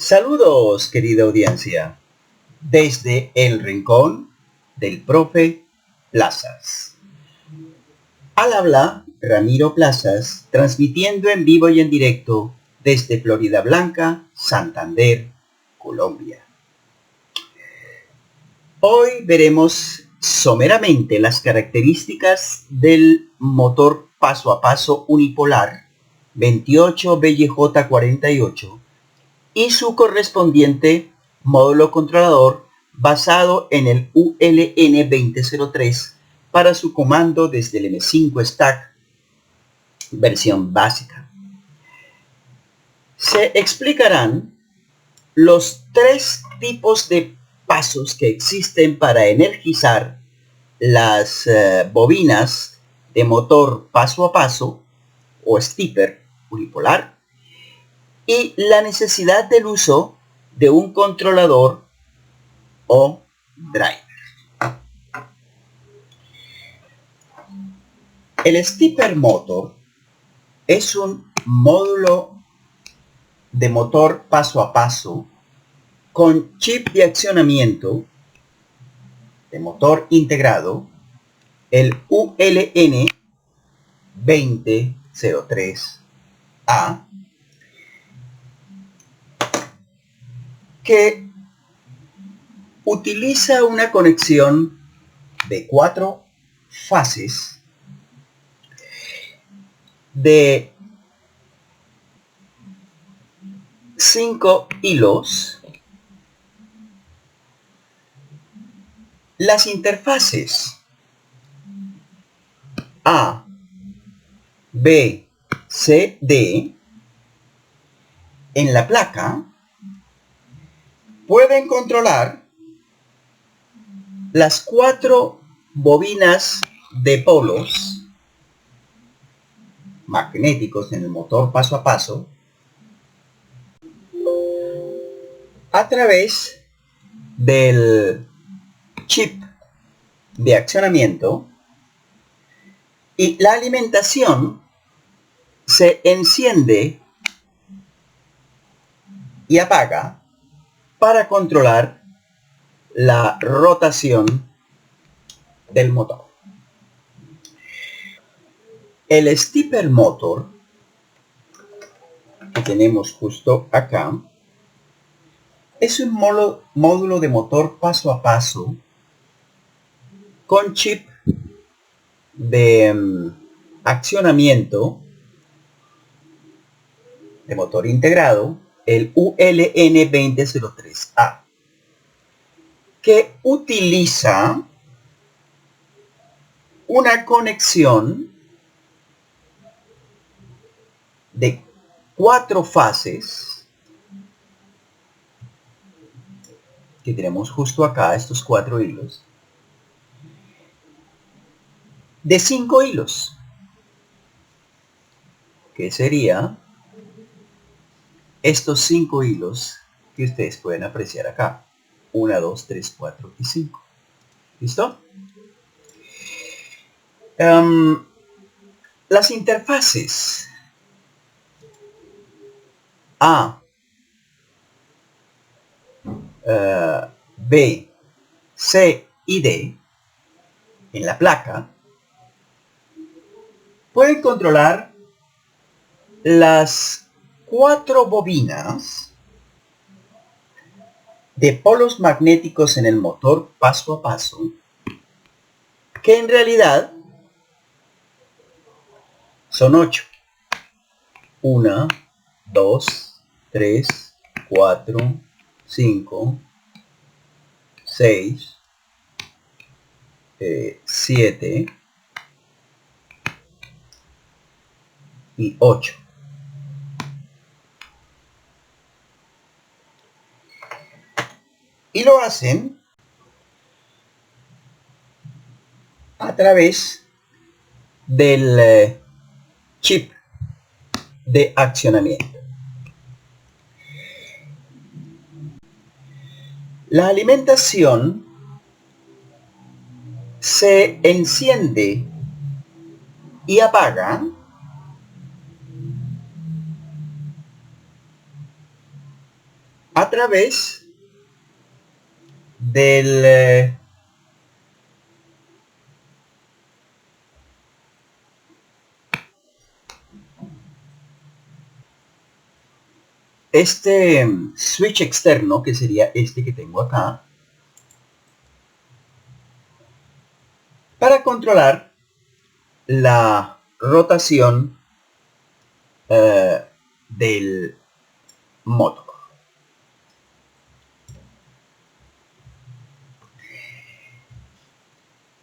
Saludos, querida audiencia, desde el rincón del profe Plazas. Al habla Ramiro Plazas, transmitiendo en vivo y en directo desde Florida Blanca, Santander, Colombia. Hoy veremos someramente las características del motor paso a paso unipolar 28BJ48 y su correspondiente módulo controlador basado en el ULN2003 para su comando desde el M5 Stack versión básica. Se explicarán los tres tipos de pasos que existen para energizar las bobinas de motor paso a paso o stepper unipolar y la necesidad del uso de un controlador o driver. El stepper motor es un módulo de motor paso a paso con chip de accionamiento de motor integrado, el ULN 2003A, que utiliza una conexión de 4 fases de 5 hilos. Las interfaces A, B, C, D en la placa pueden controlar las 4 bobinas de polos magnéticos en el motor paso a paso a través del chip de accionamiento, y la alimentación se enciende y apaga para controlar la rotación del motor. El stepper motor que tenemos justo acá es un módulo de motor paso a paso con chip de accionamiento de motor integrado, el ULN2003A, que utiliza una conexión de 4 fases que tenemos justo acá, estos 4 hilos, de 5 hilos, que sería estos 5 hilos que ustedes pueden apreciar acá. 1, 2, 3, 4 y 5. ¿Listo? Las interfaces A, B, C y D en la placa pueden controlar las 4 bobinas de polos magnéticos en el motor paso a paso, que en realidad son 8. 1, 2, 3, 4, 5, 6, 7 y 8. Y lo hacen a través del chip de accionamiento. La alimentación se enciende y apaga a través del este switch externo, que sería este que tengo acá, para controlar la rotación del motor.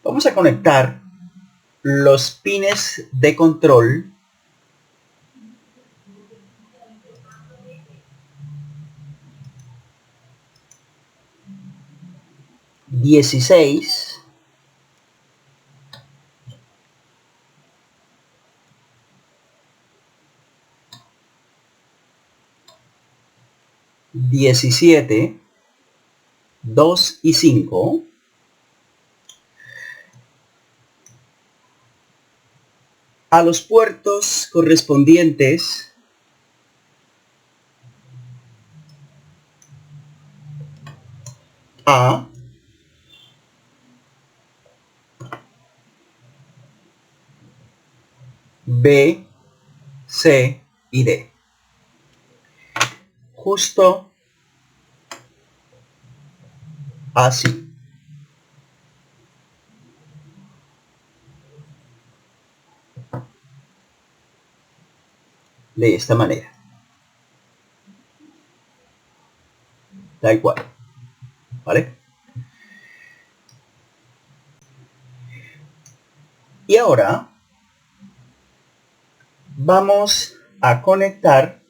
Vamos a conectar los pines de control dieciséis, 17, 2 y 5 a los puertos correspondientes A, B, C y D. Justo así. De esta manera. Tal cual. ¿Vale? Y ahora vamos a conectar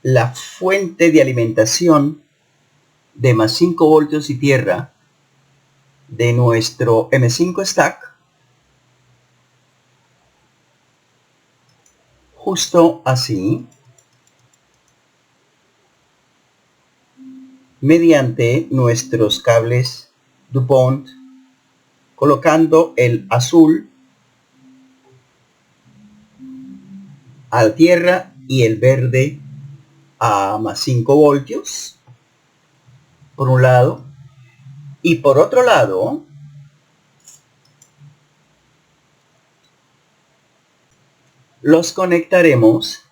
la fuente de alimentación de más 5 voltios y tierra de nuestro M5 stack justo así, mediante nuestros cables DuPont, colocando el azul a tierra y el verde a más 5 voltios por un lado, y por otro lado los conectaremos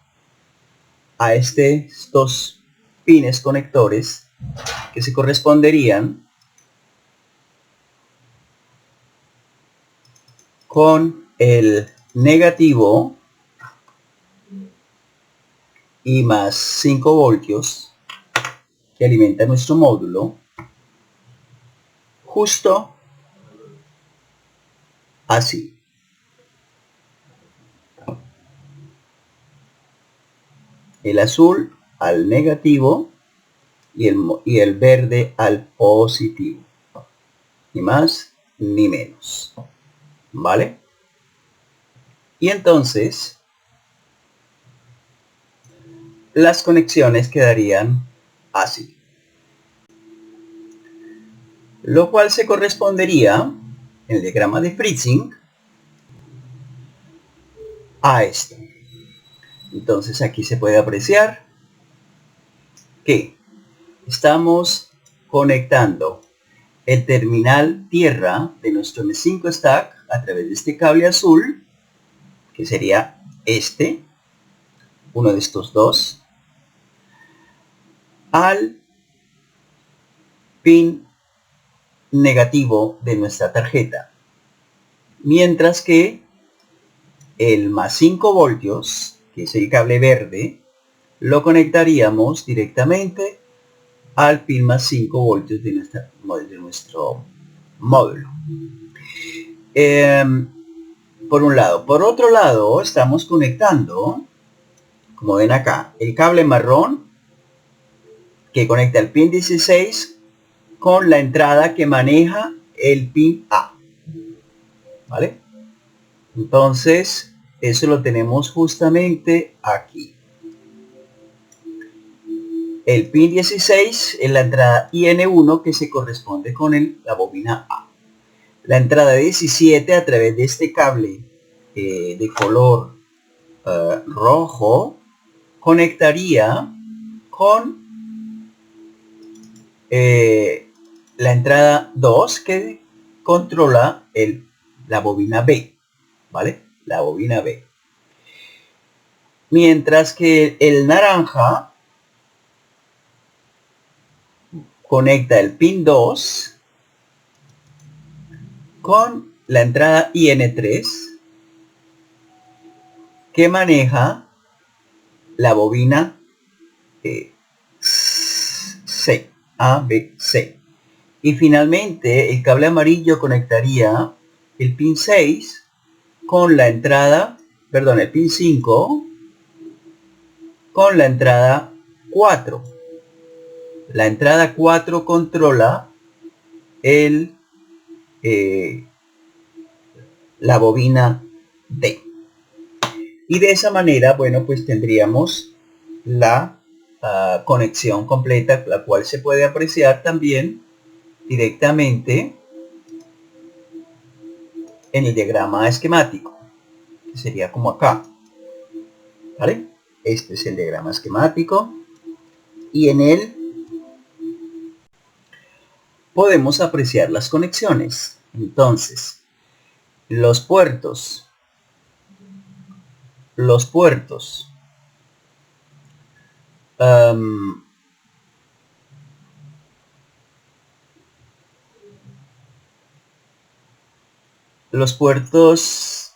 a estos pines conectores que se corresponderían con el negativo y más 5 voltios que alimenta nuestro módulo, justo así. El azul al negativo y el verde al positivo. Ni más ni menos. ¿Vale? Y entonces las conexiones quedarían así. Lo cual se correspondería en el diagrama de Fritzing a esto. Entonces aquí se puede apreciar que estamos conectando el terminal tierra de nuestro M5 stack a través de este cable azul, que sería este, uno de estos dos, al pin negativo de nuestra tarjeta, mientras que el más 5 voltios, que es el cable verde, lo conectaríamos directamente al pin más 5 voltios de nuestro módulo. Por un lado. Por otro lado, estamos conectando, como ven acá, el cable marrón que conecta el pin 16 con la entrada que maneja el pin A. ¿Vale? Entonces, eso lo tenemos justamente aquí. El pin 16 es la entrada IN1 que se corresponde con la bobina A. La entrada 17 a través de este cable de color rojo conectaría con la entrada 2 que controla la bobina B, ¿vale? La bobina B. Mientras que el naranja conecta el pin 2 con la entrada IN3 que maneja la bobina C, A, B, C. Y finalmente el cable amarillo conectaría el pin 6 con la entrada, perdón, el pin 5 con la entrada 4. La entrada 4 controla la bobina D. Y de esa manera, bueno, pues tendríamos la conexión completa, la cual se puede apreciar también directamente en el diagrama esquemático, que sería como acá, ¿vale? Este es el diagrama esquemático y en él podemos apreciar las conexiones. Entonces, los puertos los puertos los puertos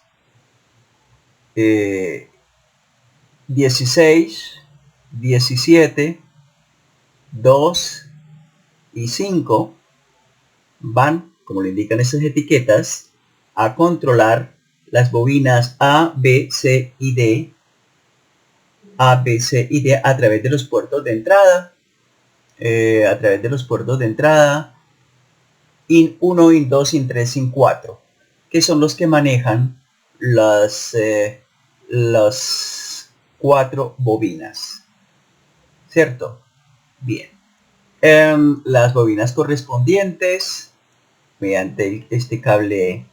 16, 17, 2 y 5 van, como le indican esas etiquetas, a controlar las bobinas A, B, C y D, A, B, C y D a través de los puertos de entrada, IN 1, IN 2, IN 3, IN 4, que son los que manejan las 4 bobinas, ¿cierto? Bien. Las bobinas correspondientes mediante este cable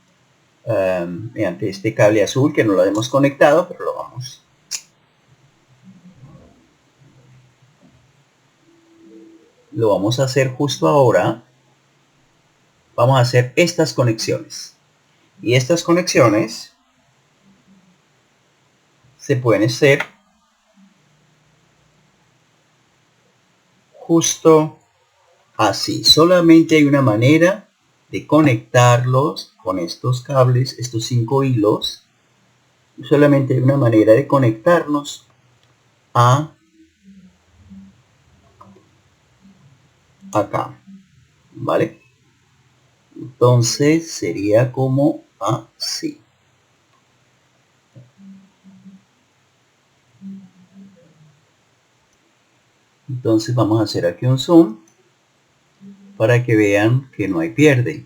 azul, que no lo hemos conectado, pero lo vamos a hacer justo ahora. Vamos a hacer estas conexiones, y estas conexiones se pueden hacer justo así. Solamente hay una manera de conectarlos con estos cables, estos 5 hilos. Solamente hay una manera de conectarnos a acá, ¿vale? Entonces sería como así. Entonces vamos a hacer aquí un zoom para que vean que no hay pierde,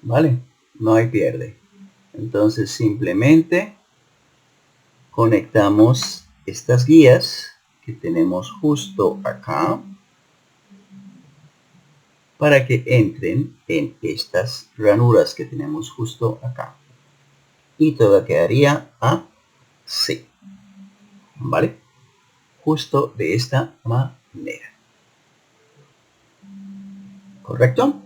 ¿vale? No hay pierde. Entonces simplemente conectamos estas guías que tenemos justo acá para que entren en estas ranuras que tenemos justo acá, y todo quedaría así, ¿vale? Justo de esta manera. ¿Correcto?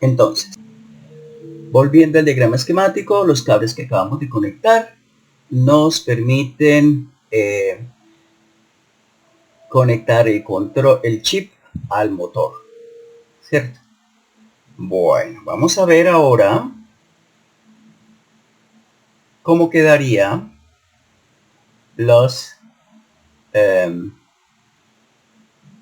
Entonces, volviendo al diagrama esquemático, los cables que acabamos de conectar nos permiten conectar el chip al motor, ¿cierto? Bueno, vamos a ver ahora cómo quedaría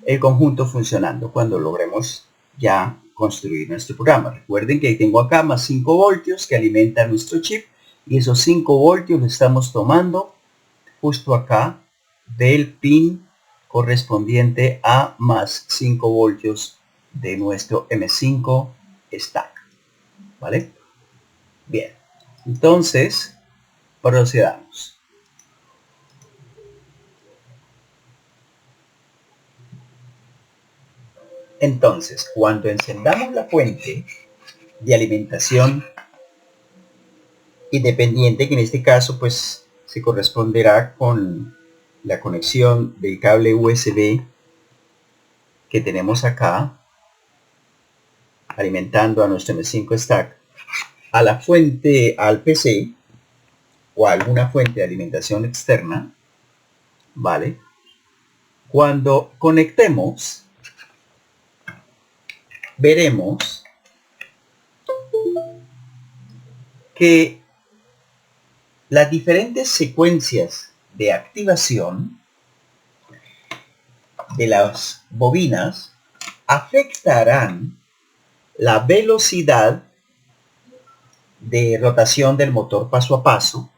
el conjunto funcionando cuando logremos ya construir nuestro programa. Recuerden que tengo acá más 5 voltios que alimentan nuestro chip, y esos 5 voltios los estamos tomando justo acá del pin correspondiente a más 5 voltios de nuestro M5 stack, ¿vale? Bien, entonces procedamos. Entonces, cuando encendamos la fuente de alimentación independiente, que en este caso pues se corresponderá con la conexión del cable USB que tenemos acá, alimentando a nuestro M5 Stack, a la fuente, al PC, o a alguna fuente de alimentación externa, ¿vale? Cuando conectemos, veremos que las diferentes secuencias de activación de las bobinas afectarán la velocidad de rotación del motor paso a paso,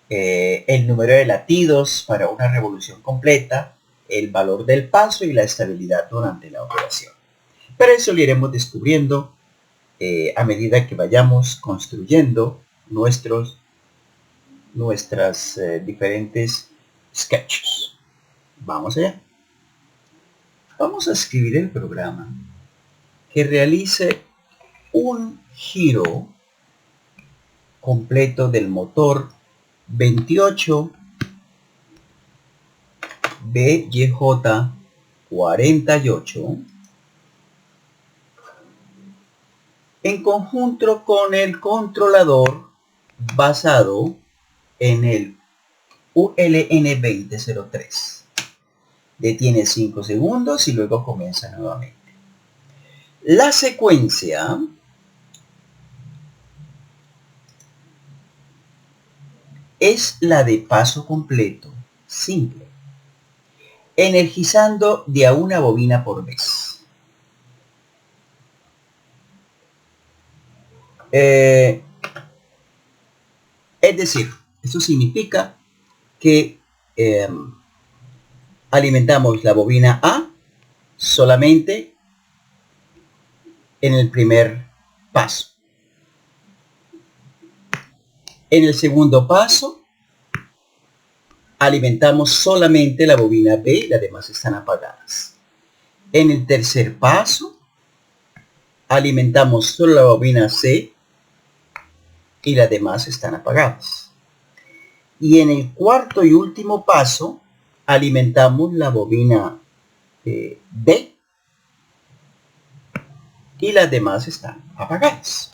el número de latidos para una revolución completa, el valor del paso y la estabilidad durante la operación. Pero eso lo iremos descubriendo a medida que vayamos construyendo nuestras diferentes sketches. Vamos allá. Vamos a escribir el programa que realice un giro completo del motor 28 BY48 en conjunto con el controlador basado en el ULN2003. Detiene 5 segundos y luego comienza nuevamente. La secuencia es la de paso completo, simple, energizando de a una bobina por vez. Es decir, esto significa que alimentamos la bobina A solamente en el primer paso. En el segundo paso, alimentamos solamente la bobina B y las demás están apagadas. En el tercer paso, alimentamos solo la bobina C y las demás están apagadas. Y en el cuarto y último paso, alimentamos la bobina B y las demás están apagadas.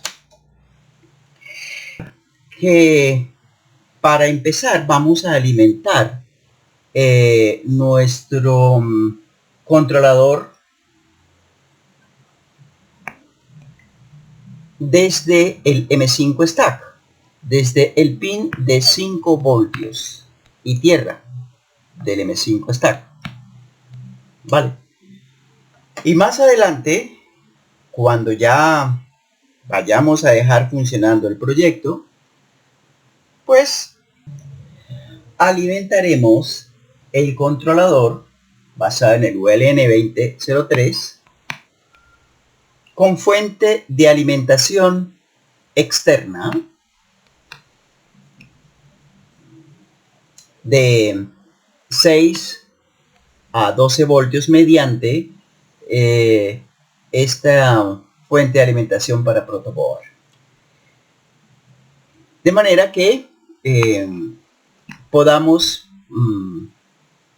Que para empezar vamos a alimentar nuestro controlador desde el M5 Stack, desde el pin de 5 voltios y tierra del M5 Stack, vale. Y más adelante, cuando ya vayamos a dejar funcionando el proyecto, pues alimentaremos el controlador basado en el ULN2003 con fuente de alimentación externa de 6 a 12 voltios mediante esta fuente de alimentación para protoboard. De manera que podamos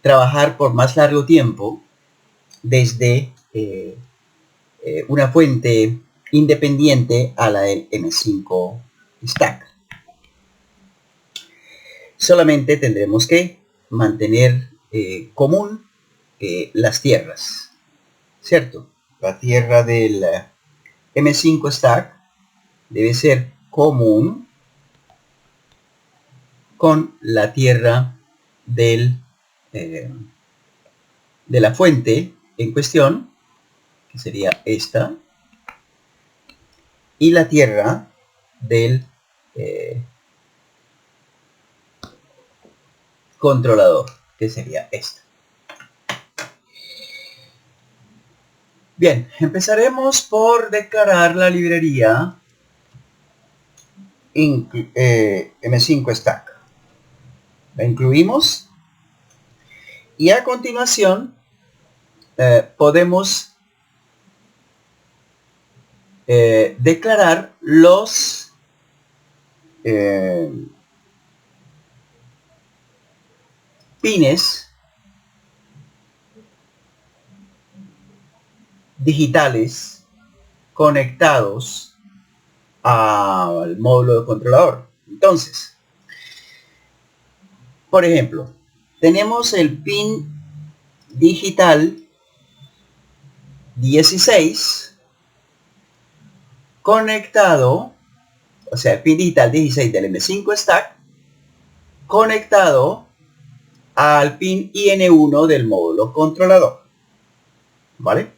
trabajar por más largo tiempo desde una fuente independiente a la del M5 Stack. Solamente tendremos que mantener común las tierras, ¿cierto? La tierra del M5 Stack debe ser común con la tierra de la fuente en cuestión, que sería esta, y la tierra del controlador, que sería esta. Bien, empezaremos por declarar la librería M5 Stack. La incluimos y a continuación podemos declarar los pines digitales conectados al módulo de controlador. Entonces, por ejemplo, tenemos el pin digital 16 conectado, o sea, el pin digital 16 del M5 stack conectado al pin IN1 del módulo controlador, ¿vale?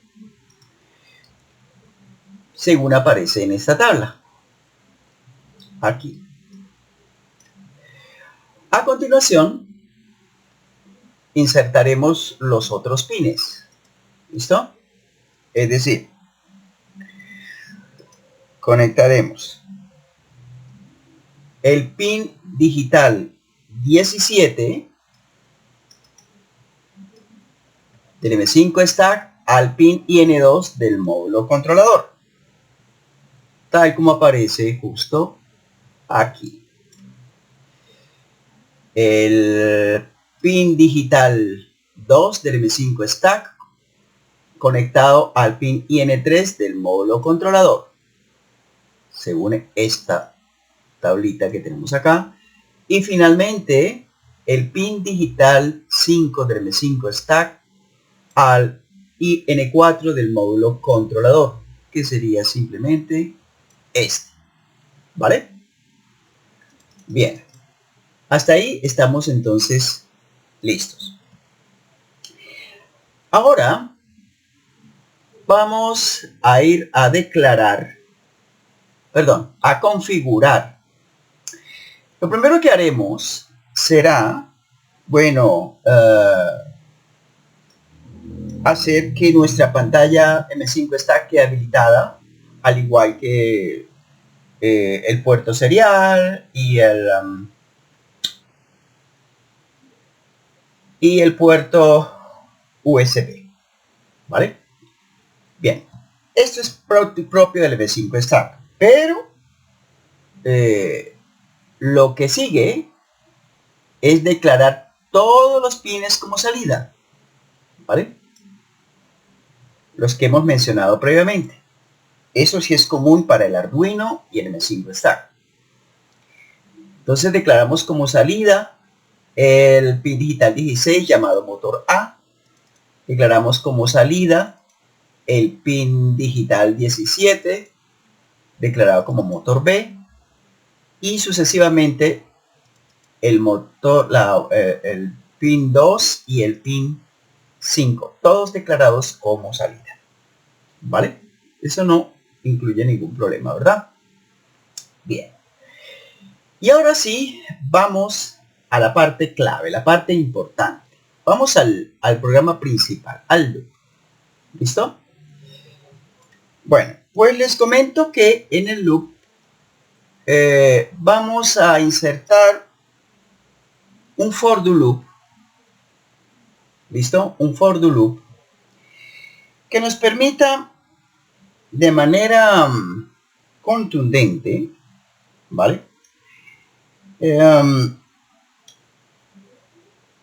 Según aparece en esta tabla, aquí. A continuación, insertaremos los otros pines, ¿listo? Es decir, conectaremos el pin digital 17 del M5 stack al pin IN2 del módulo controlador, tal como aparece justo aquí. El pin digital 2 del M5 stack conectado al pin IN3 del módulo controlador, según esta tablita que tenemos acá. Y finalmente el pin digital 5 del M5 stack al IN4 del módulo controlador, que sería simplemente este, ¿vale? Bien, hasta ahí estamos entonces listos. Ahora vamos a ir a declarar, perdón, a configurar. Lo primero que haremos será, bueno, hacer que nuestra pantalla M5 stack quede habilitada, al igual que el puerto serial y el puerto USB, ¿vale? Bien, esto es propio del M5 stack, pero lo que sigue es declarar todos los pines como salida, ¿vale? Los que hemos mencionado previamente. Eso sí es común para el Arduino y el M5 stack. Entonces declaramos como salida el pin digital 16 llamado motor A. Declaramos como salida el pin digital 17 declarado como motor B, y sucesivamente el motor, el pin 2 y el pin 5, todos declarados como salida, ¿vale? Eso no incluye ningún problema, ¿verdad? Bien. Y ahora sí, vamos a la parte clave, la parte importante. Vamos al programa principal, al loop. ¿Listo? Bueno, pues les comento que en el loop vamos a insertar un for do loop. ¿Listo? Un for do loop que nos permita de manera contundente, ¿vale?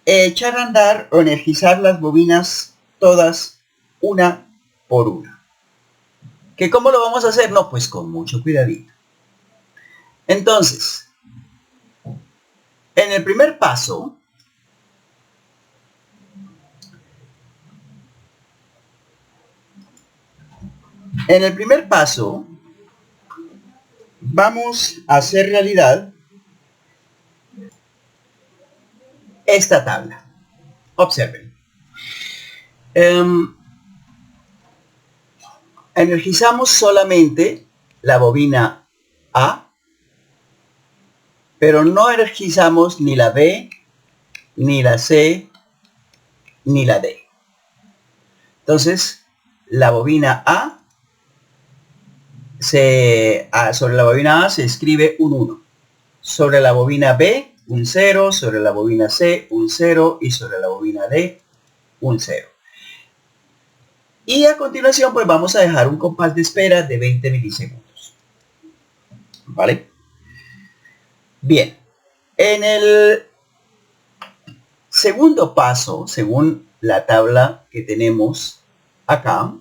Echar a andar o energizar las bobinas todas una por una. ¿Que cómo lo vamos a hacer? No, pues con mucho cuidadito. Entonces, en el primer paso, vamos a hacer realidad esta tabla. Observen. Energizamos solamente la bobina A, pero no energizamos ni la B, ni la C, ni la D. Entonces, la bobina A, sobre la bobina A se escribe un 1. Sobre la bobina B, un 0. Sobre la bobina C, un 0. Y sobre la bobina D, un 0. Y a continuación, pues vamos a dejar un compás de espera de 20 milisegundos. ¿Vale? Bien. En el segundo paso, según la tabla que tenemos acá,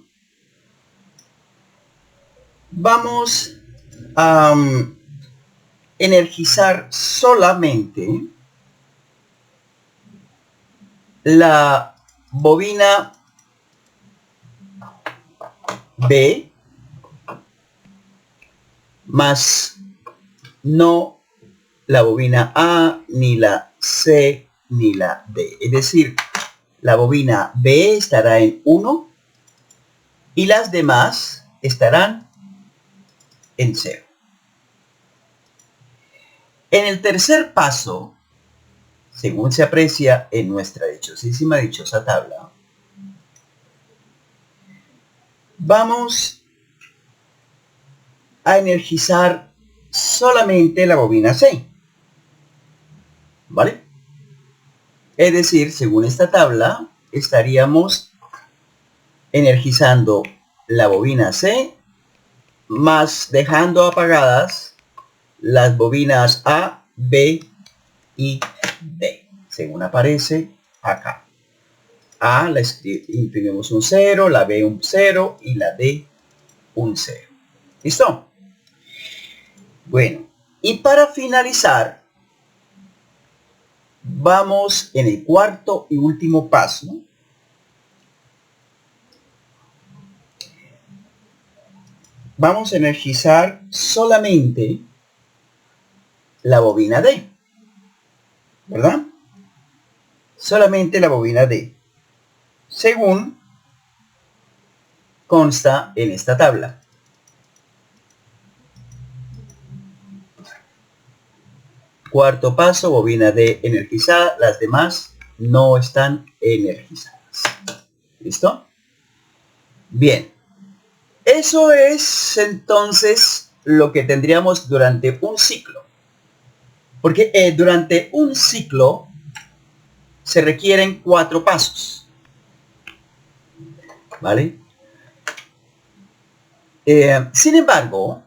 vamos a energizar solamente la bobina B, más no la bobina A, ni la C, ni la D. Es decir, la bobina B estará en 1 y las demás estarán en 0. En el tercer paso, según se aprecia en nuestra dichosa tabla, vamos a energizar solamente la bobina C, ¿vale? Es decir, según esta tabla, estaríamos energizando la bobina C, más dejando apagadas las bobinas A, B y D, según aparece acá. A la imprimimos un 0, la B un 0 y la D un 0. ¿Listo? Bueno, y para finalizar, vamos en el cuarto y último paso. Vamos a energizar solamente la bobina D, ¿verdad? Solamente la bobina D, según consta en esta tabla. Cuarto paso, bobina D energizada, las demás no están energizadas. ¿Listo? Bien. Eso es entonces lo que tendríamos durante un ciclo. Porque durante un ciclo se requieren 4 pasos. ¿Vale? Sin embargo,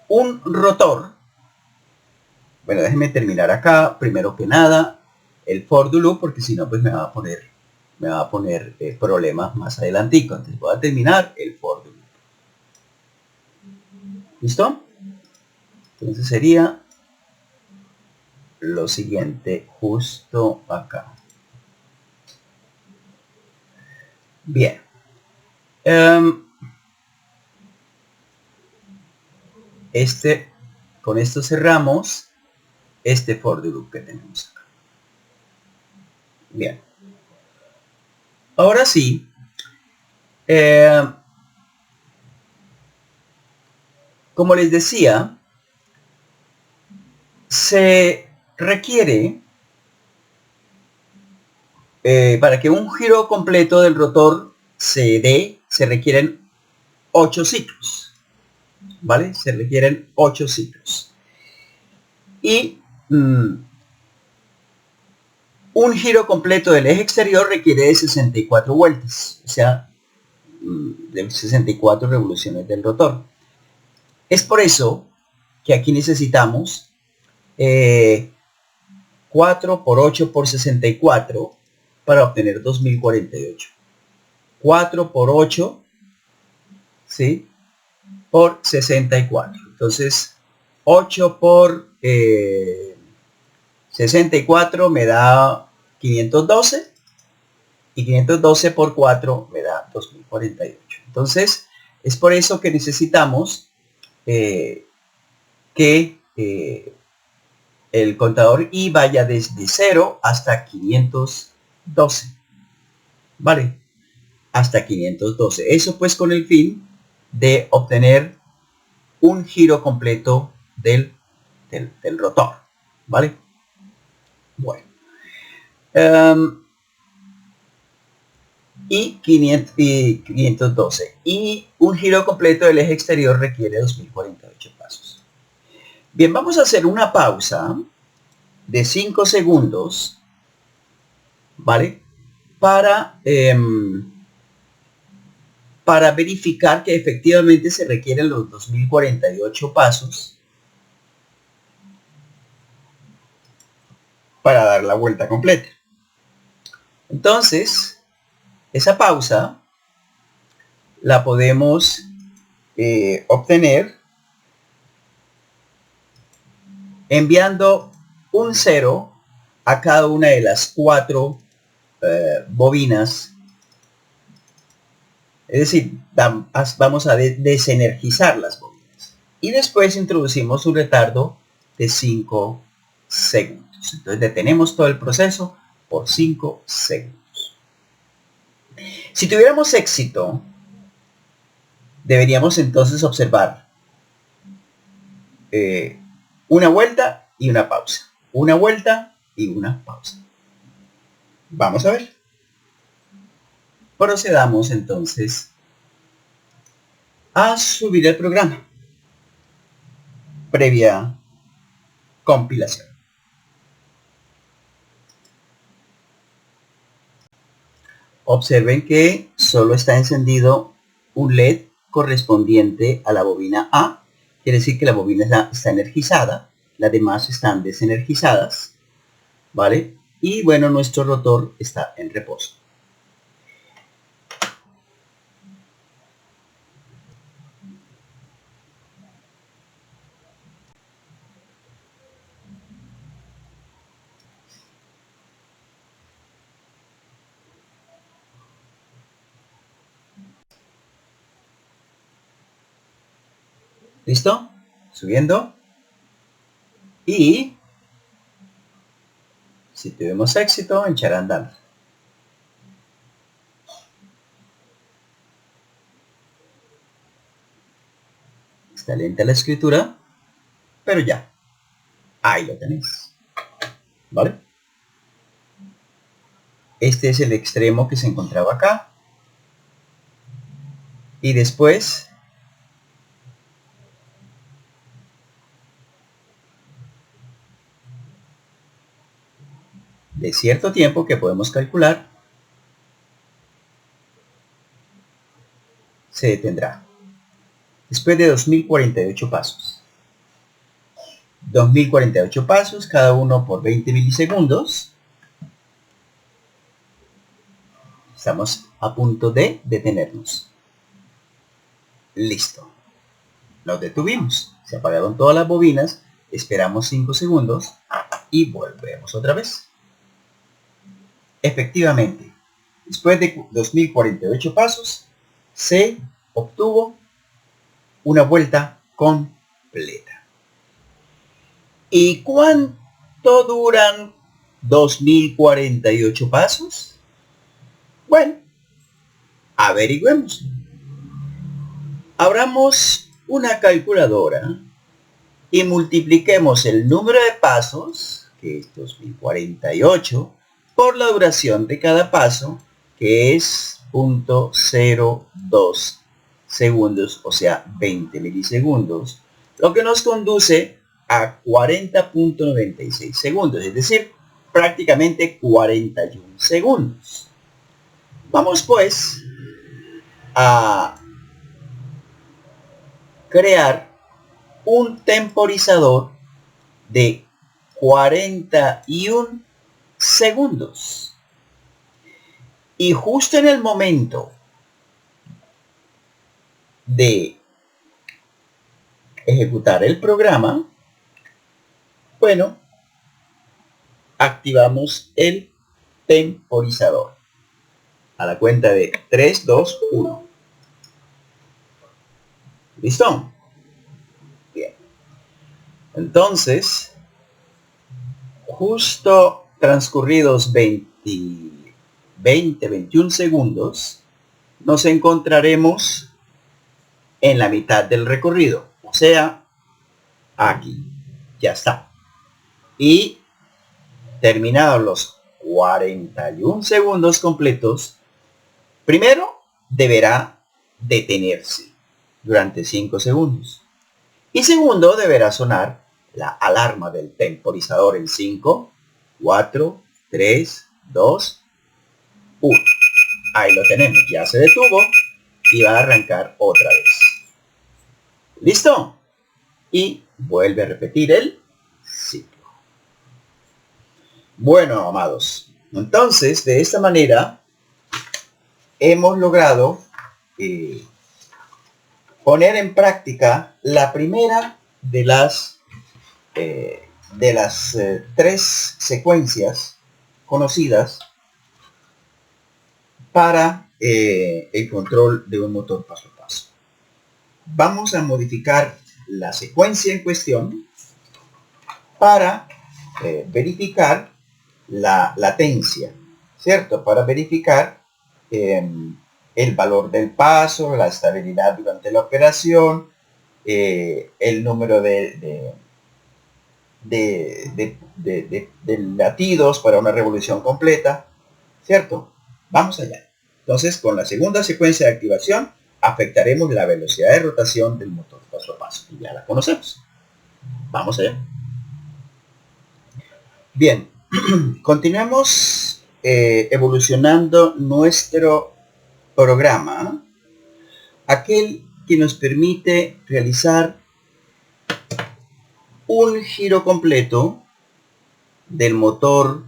un rotor, bueno, déjenme terminar acá, primero que nada, el for do loop, porque si no, pues me va a poner problemas más adelantico. Entonces voy a terminar el for do loop. ¿Listo? Entonces sería lo siguiente, justo acá. Bien. Con esto cerramos este for do loop que tenemos acá. Bien. Ahora sí, como les decía, se requiere, para que un giro completo del rotor se dé, se requieren 8 ciclos. ¿Vale? Se requieren 8 ciclos. Y un giro completo del eje exterior requiere de 64 vueltas, o sea, de 64 revoluciones del rotor. Es por eso que aquí necesitamos 4 por 8 por 64 para obtener 2048. 4 por 8, ¿sí? Por 64. Entonces, 8 por 64 me da 512 y 512 por 4 me da 2048. Entonces, es por eso que necesitamos que el contador I vaya desde 0 hasta 512. ¿Vale? Hasta 512. Eso pues con el fin de obtener un giro completo del rotor. ¿Vale? Bueno. Y 512. Y un giro completo del eje exterior requiere 2048 pasos. Bien, vamos a hacer una pausa de 5 segundos, ¿vale? Para verificar que efectivamente se requieren los 2048 pasos. para dar la vuelta completa. Entonces, esa pausa la podemos obtener enviando un 0 a cada una de las 4 bobinas. Es decir, vamos a desenergizar las bobinas. Y después introducimos un retardo de 5 segundos. Entonces detenemos todo el proceso por 5 segundos. Si tuviéramos éxito, deberíamos entonces observar una vuelta y una pausa. Una vuelta y una pausa. Vamos a ver. Procedamos entonces a subir el programa previa compilación. Observen que solo está encendido un LED correspondiente a la bobina A. Quiere decir que la bobina está energizada, las demás están desenergizadas, ¿vale? Y bueno, nuestro rotor está en reposo. ¿Listo? Subiendo. Y si tuvimos éxito, echará andando. Está lenta la escritura, pero ya. Ahí lo tenéis. ¿Vale? Este es el extremo que se encontraba acá. Y después de cierto tiempo que podemos calcular, se detendrá. Después de 2048 pasos. 2048 pasos, cada uno por 20 milisegundos. Estamos a punto de detenernos. Listo. Nos detuvimos. Se apagaron todas las bobinas. Esperamos 5 segundos y volvemos otra vez. Efectivamente, después de 2048 pasos, se obtuvo una vuelta completa. ¿Y cuánto duran 2048 pasos? Bueno, averigüemos. Abramos una calculadora y multipliquemos el número de pasos, que es 2048, por la duración de cada paso, que es 0.02 segundos, o sea, 20 milisegundos, lo que nos conduce a 40.96 segundos, es decir, prácticamente 41 segundos. Vamos pues a crear un temporizador de 41 segundos. Y justo en el momento de ejecutar el programa, bueno, activamos el temporizador. A la cuenta de 3, 2, 1. ¿Listo? Bien. Entonces, justo transcurridos 21 segundos, nos encontraremos en la mitad del recorrido. O sea, aquí. Ya está. Y terminados los 41 segundos completos, primero deberá detenerse durante 5 segundos. Y segundo, deberá sonar la alarma del temporizador en 5, 4, 3, 2, 1. Ahí lo tenemos, ya se detuvo y va a arrancar otra vez. ¿Listo? Y vuelve a repetir el ciclo. Bueno, amados, entonces de esta manera hemos logrado poner en práctica la primera de las tres secuencias conocidas para el control de un motor paso a paso. Vamos a modificar la secuencia en cuestión para verificar la latencia, ¿cierto? Para verificar el valor del paso, la estabilidad durante la operación, el número de latidos para una revolución completa, ¿cierto? Vamos allá. Entonces, con la segunda secuencia de activación, afectaremos la velocidad de rotación del motor paso a paso, y ya la conocemos. Vamos allá. Bien, continuemos evolucionando nuestro programa, aquel que nos permite realizar un giro completo del motor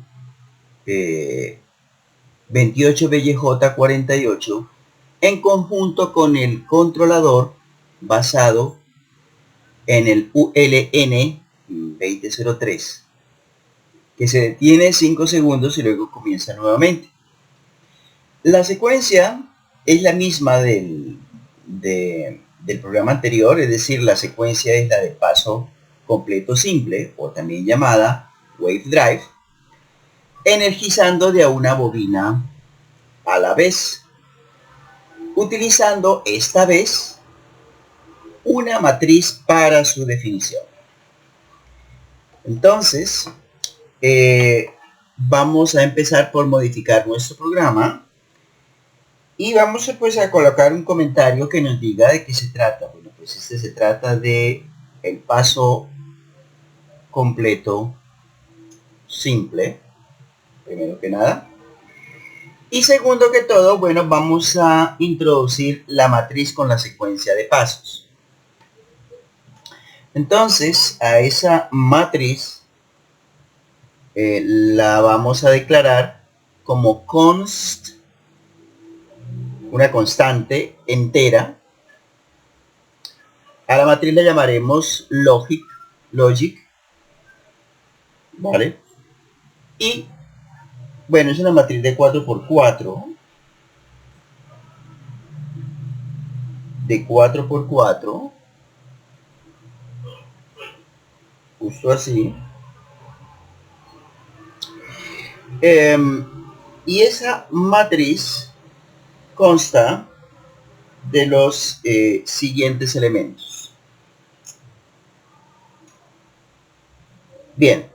28BJ48 en conjunto con el controlador basado en el ULN 2003, que se detiene 5 segundos y luego comienza nuevamente. La secuencia es la misma del programa anterior, es decir, la secuencia es la de paso completo simple, o también llamada Wave Drive, energizando de a una bobina a la vez, utilizando esta vez una matriz para su definición. Entonces, vamos a empezar por modificar nuestro programa y vamos pues a colocar un comentario que nos diga de qué se trata. Bueno, pues este se trata de el paso completo simple, primero que nada. Y segundo que todo, bueno, vamos a introducir la matriz con la secuencia de pasos. Entonces, a esa matriz la vamos a declarar como const, una constante entera. A la matriz la llamaremos logic, ¿vale? Y, bueno, es una matriz de 4×4, de 4×4, justo así. Y esa matriz consta de los siguientes elementos. Bien,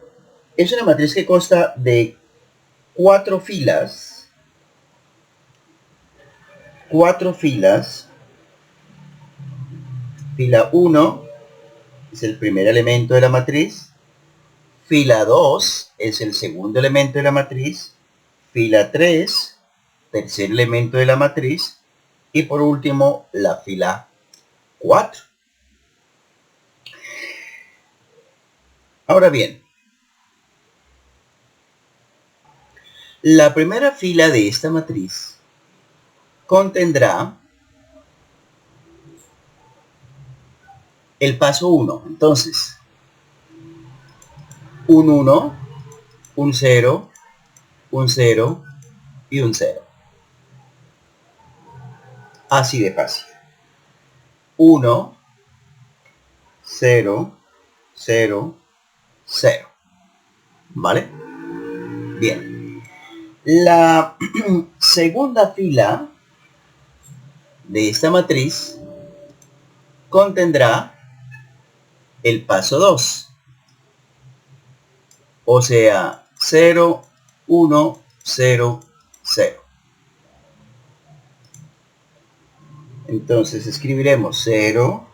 es una matriz que consta de 4 filas, fila 1 es el primer elemento de la matriz, fila 2 es el segundo elemento de la matriz, fila 3, tercer elemento de la matriz, y por último la fila 4. Ahora bien, la primera fila de esta matriz contendrá el paso 1. Entonces, un 1, un 0, un 0 y un 0. Así de fácil. 1, 0, 0, 0. ¿Vale? Bien. La segunda fila de esta matriz contendrá el paso 2. O sea, 0, 1, 0, 0. Entonces escribiremos 0,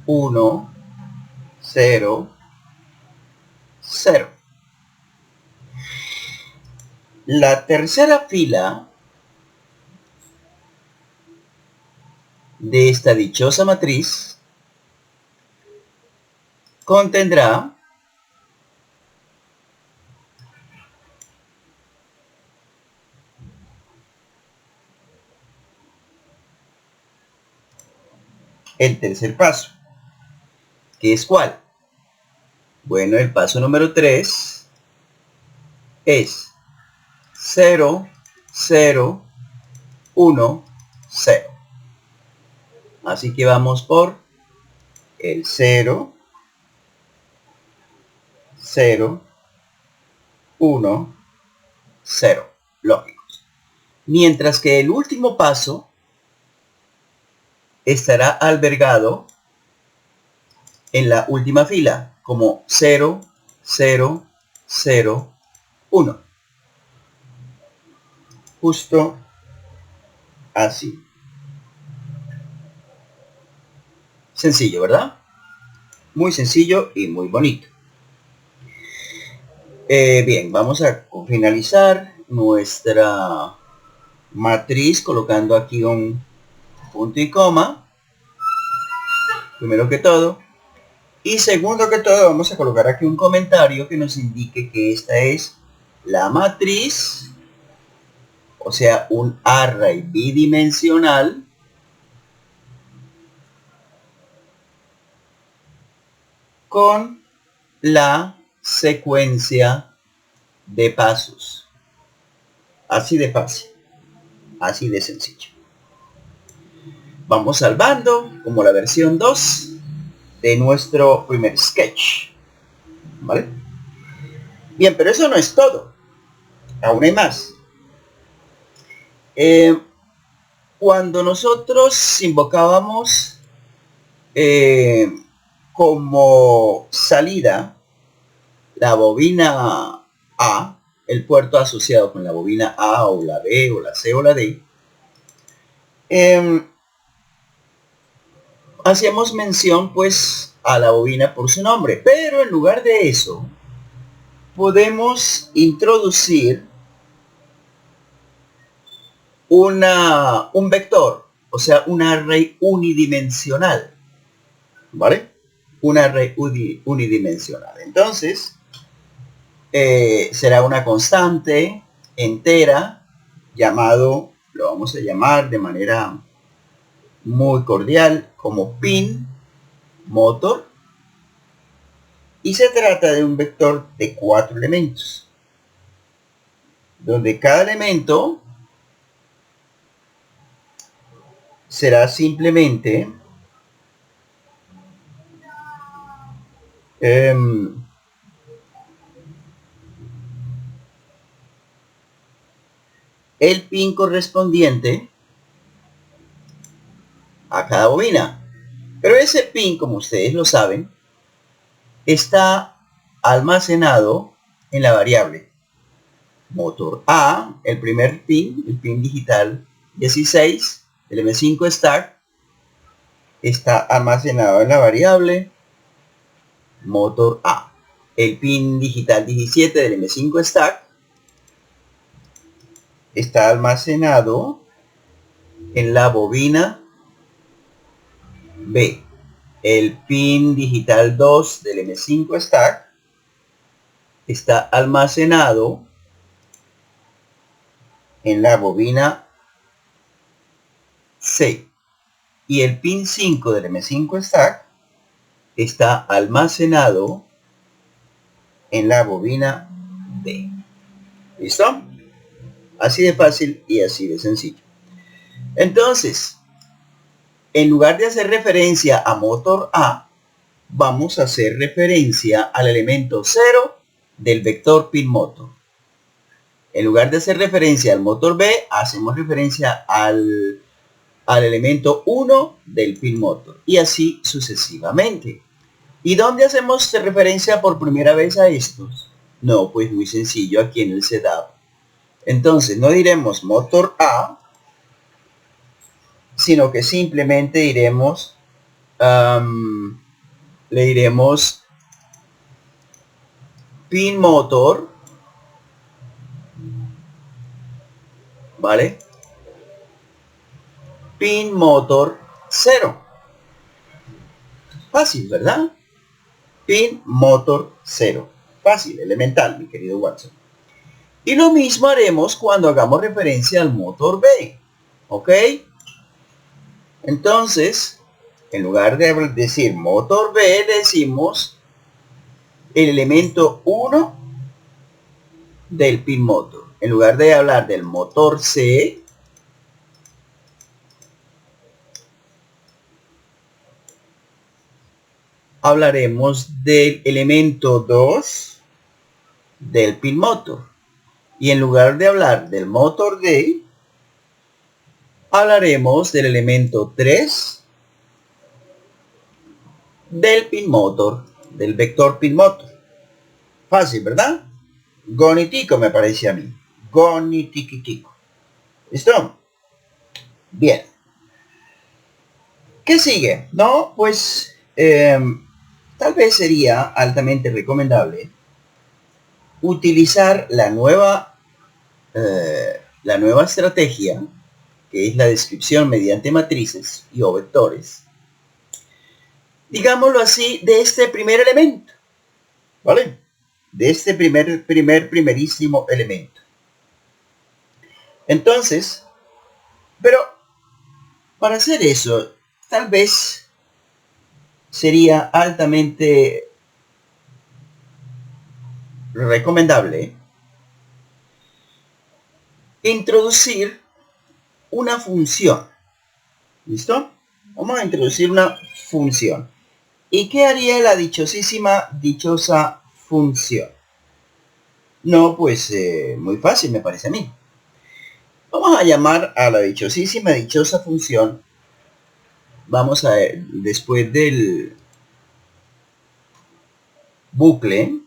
1, 0, 0. La tercera fila de esta dichosa matriz contendrá el tercer paso, que es ¿cuál? Bueno, el paso número 3 es 0, 0, 1, 0. Así que vamos por el 0, 0, 1, 0. Lógicos. Mientras que el último paso estará albergado en la última fila como 0, 0, 0, 1. Justo así. Sencillo, ¿verdad? Muy sencillo y muy bonito. Bien, vamos a finalizar nuestra matriz colocando aquí un punto y coma. Primero que todo. Y segundo que todo, vamos a colocar aquí un comentario que nos indique que esta es la matriz, o sea, un array bidimensional con la secuencia de pasos. Así de fácil, así de sencillo. Vamos salvando como la versión 2 de nuestro primer sketch. ¿Vale? Bien, pero eso no es todo. Aún hay más. Cuando nosotros invocábamos como salida la bobina A, el puerto asociado con la bobina A o la B o la C o la D, hacíamos mención pues a la bobina por su nombre, pero en lugar de eso podemos introducir un vector, o sea, un array unidimensional, ¿vale? Un array unidimensional. Entonces, será una constante entera llamado, lo vamos a llamar de manera muy cordial como pin motor, y se trata de un vector de 4 elementos, donde cada elemento será simplemente el pin correspondiente a cada bobina. Pero ese pin, como ustedes lo saben, está almacenado en la variable motor A, el primer pin, el pin digital 16, el M5 stack, está almacenado en la variable motor A. El pin digital 17 del M5 stack está almacenado en la bobina B. El pin digital 2 del M5 stack está almacenado en la bobina C. Y el pin 5 del M5 stack está almacenado en la bobina D. ¿Listo? Así de fácil y así de sencillo. Entonces, en lugar de hacer referencia a motor A, vamos a hacer referencia al elemento 0 del vector pin motor. En lugar de hacer referencia al motor B, hacemos referencia al elemento 1 del pin motor. Y así sucesivamente. ¿Y dónde hacemos referencia por primera vez a estos? No, pues muy sencillo, aquí en el setup. Entonces, no diremos motor A, sino que simplemente diremos, le diremos pin motor, ¿vale? Pin motor 0. Fácil, ¿verdad? Pin motor 0. Fácil, elemental, mi querido Watson. Y lo mismo haremos cuando hagamos referencia al motor B. ¿Ok? Entonces, En lugar de decir motor B, decimos el elemento 1 del pin motor. En lugar de hablar del motor C, hablaremos del elemento 2 del pin motor. Y en lugar de hablar del motor D, hablaremos del elemento 3 del pin motor, del vector pin motor. Fácil, ¿verdad? Gonitico me parece a mí. Gonitiquitico. ¿Listo? Bien. ¿Qué sigue? No, pues tal vez sería altamente recomendable utilizar la nueva estrategia, que es la descripción mediante matrices y o vectores, digámoslo así, de este primer elemento, ¿vale? De este primerísimo elemento. Entonces, pero para hacer eso, tal vez sería altamente recomendable introducir una función. ¿Listo? Vamos a introducir una función. ¿Y qué haría la dichosa función? No, pues muy fácil me parece a mí. Vamos a llamar a la dichosa función. Vamos a ver, después del bucle,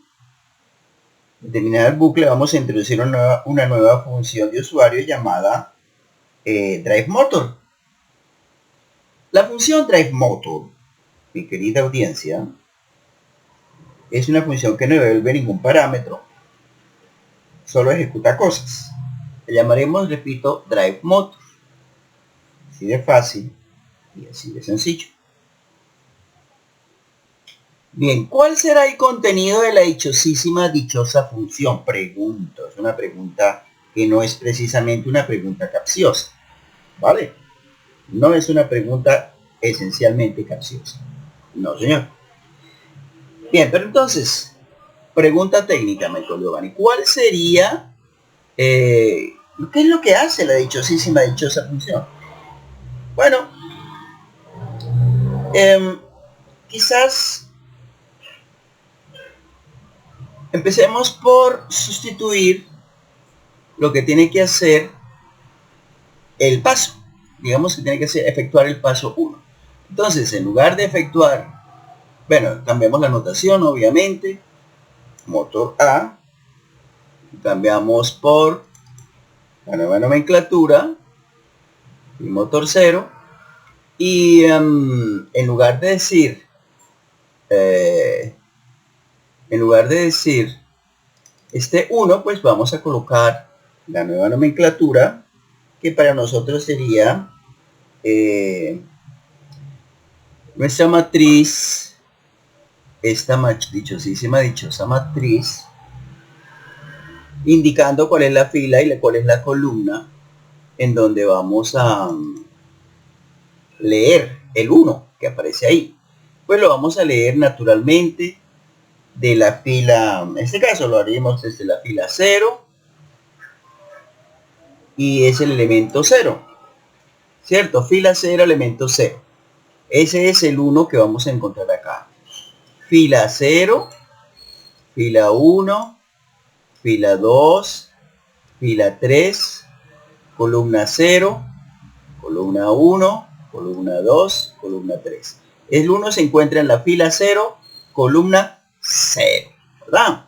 terminar el bucle, vamos a introducir una nueva función de usuario llamada DriveMotor. La función DriveMotor, mi querida audiencia, es una función que no devuelve ningún parámetro, solo ejecuta cosas. Le llamaremos, repito, DriveMotor. Así de fácil y así de sencillo. Bien, ¿cuál será el contenido de la dichosa función? Pregunto, es una pregunta que no es precisamente una pregunta capciosa, ¿vale? No es una pregunta esencialmente capciosa. No, señor. Bien, pero entonces, pregunta técnica, Michael Giovanni. ¿Cuál sería, qué es lo que hace la dichosa función? Bueno, quizás empecemos por sustituir lo que tiene que hacer el paso. Digamos que tiene que efectuar el paso 1. Entonces, en lugar de efectuar, bueno, cambiamos la notación, obviamente. Motor A. Cambiamos por la nueva nomenclatura. Y motor 0. Y en lugar de decir este 1, pues vamos a colocar la nueva nomenclatura, que para nosotros sería nuestra matriz, esta dichosa matriz, indicando cuál es la fila y cuál es la columna en donde vamos a leer el 1 que aparece ahí. Pues lo vamos a leer naturalmente de la fila, en este caso lo haríamos desde la fila 0, y es el elemento 0, ¿cierto? Fila 0, elemento 0. Ese es el 1 que vamos a encontrar acá. Fila 0, fila 1, fila 2, fila 3, columna 0, columna 1, columna 2, columna 3. El 1 se encuentra en la fila 0, columna 0, ¿verdad?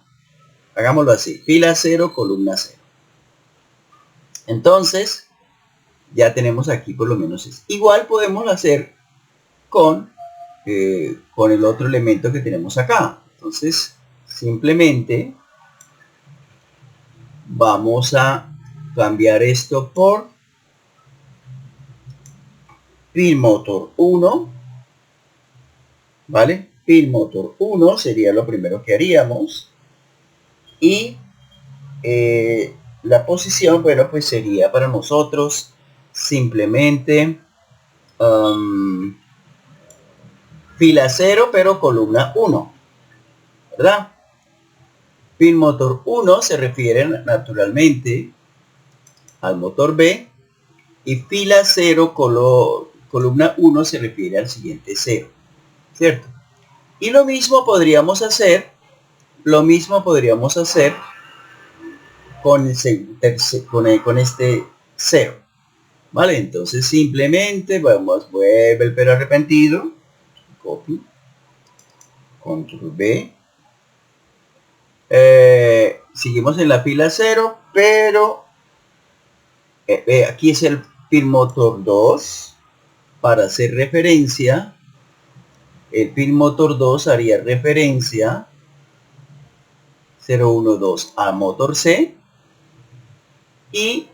Hagámoslo así, fila 0, columna 0. Entonces, ya tenemos aquí por lo menos eso. Igual podemos hacer con el otro elemento que tenemos acá. Entonces, simplemente vamos a cambiar esto por pin motor 1, ¿vale? Pin motor 1 sería lo primero que haríamos. Y la posición, bueno, pues sería para nosotros simplemente fila 0, pero columna 1, ¿verdad? Pin motor 1 se refiere naturalmente al motor B y fila 0, columna 1 se refiere al siguiente 0, ¿cierto? Y lo mismo podríamos hacer con este 0, ¿vale? Entonces simplemente vuelve el pero arrepentido, copy, control B, seguimos en la fila 0, pero aquí es el pin motor 2, para hacer referencia, el pin motor 2 haría referencia 012 a motor C, y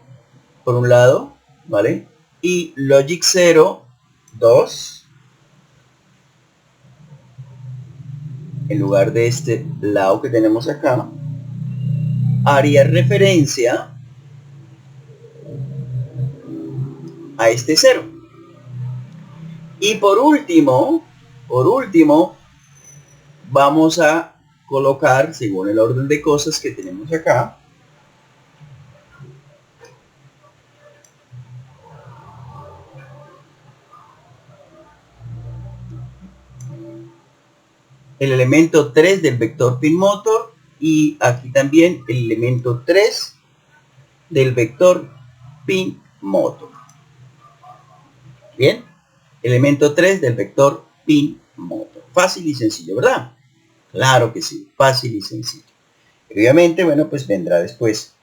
por un lado, ¿vale? Y logic 0, 2, en lugar de este lado que tenemos acá, haría referencia a este 0. Y por último, vamos a colocar, según el orden de cosas que tenemos acá, el elemento 3 del vector pin motor, y aquí también el elemento 3 del vector pin motor. Bien, elemento 3 del vector pin motor. Fácil y sencillo, ¿verdad? Claro que sí, fácil y sencillo. Obviamente, bueno, pues vendrá después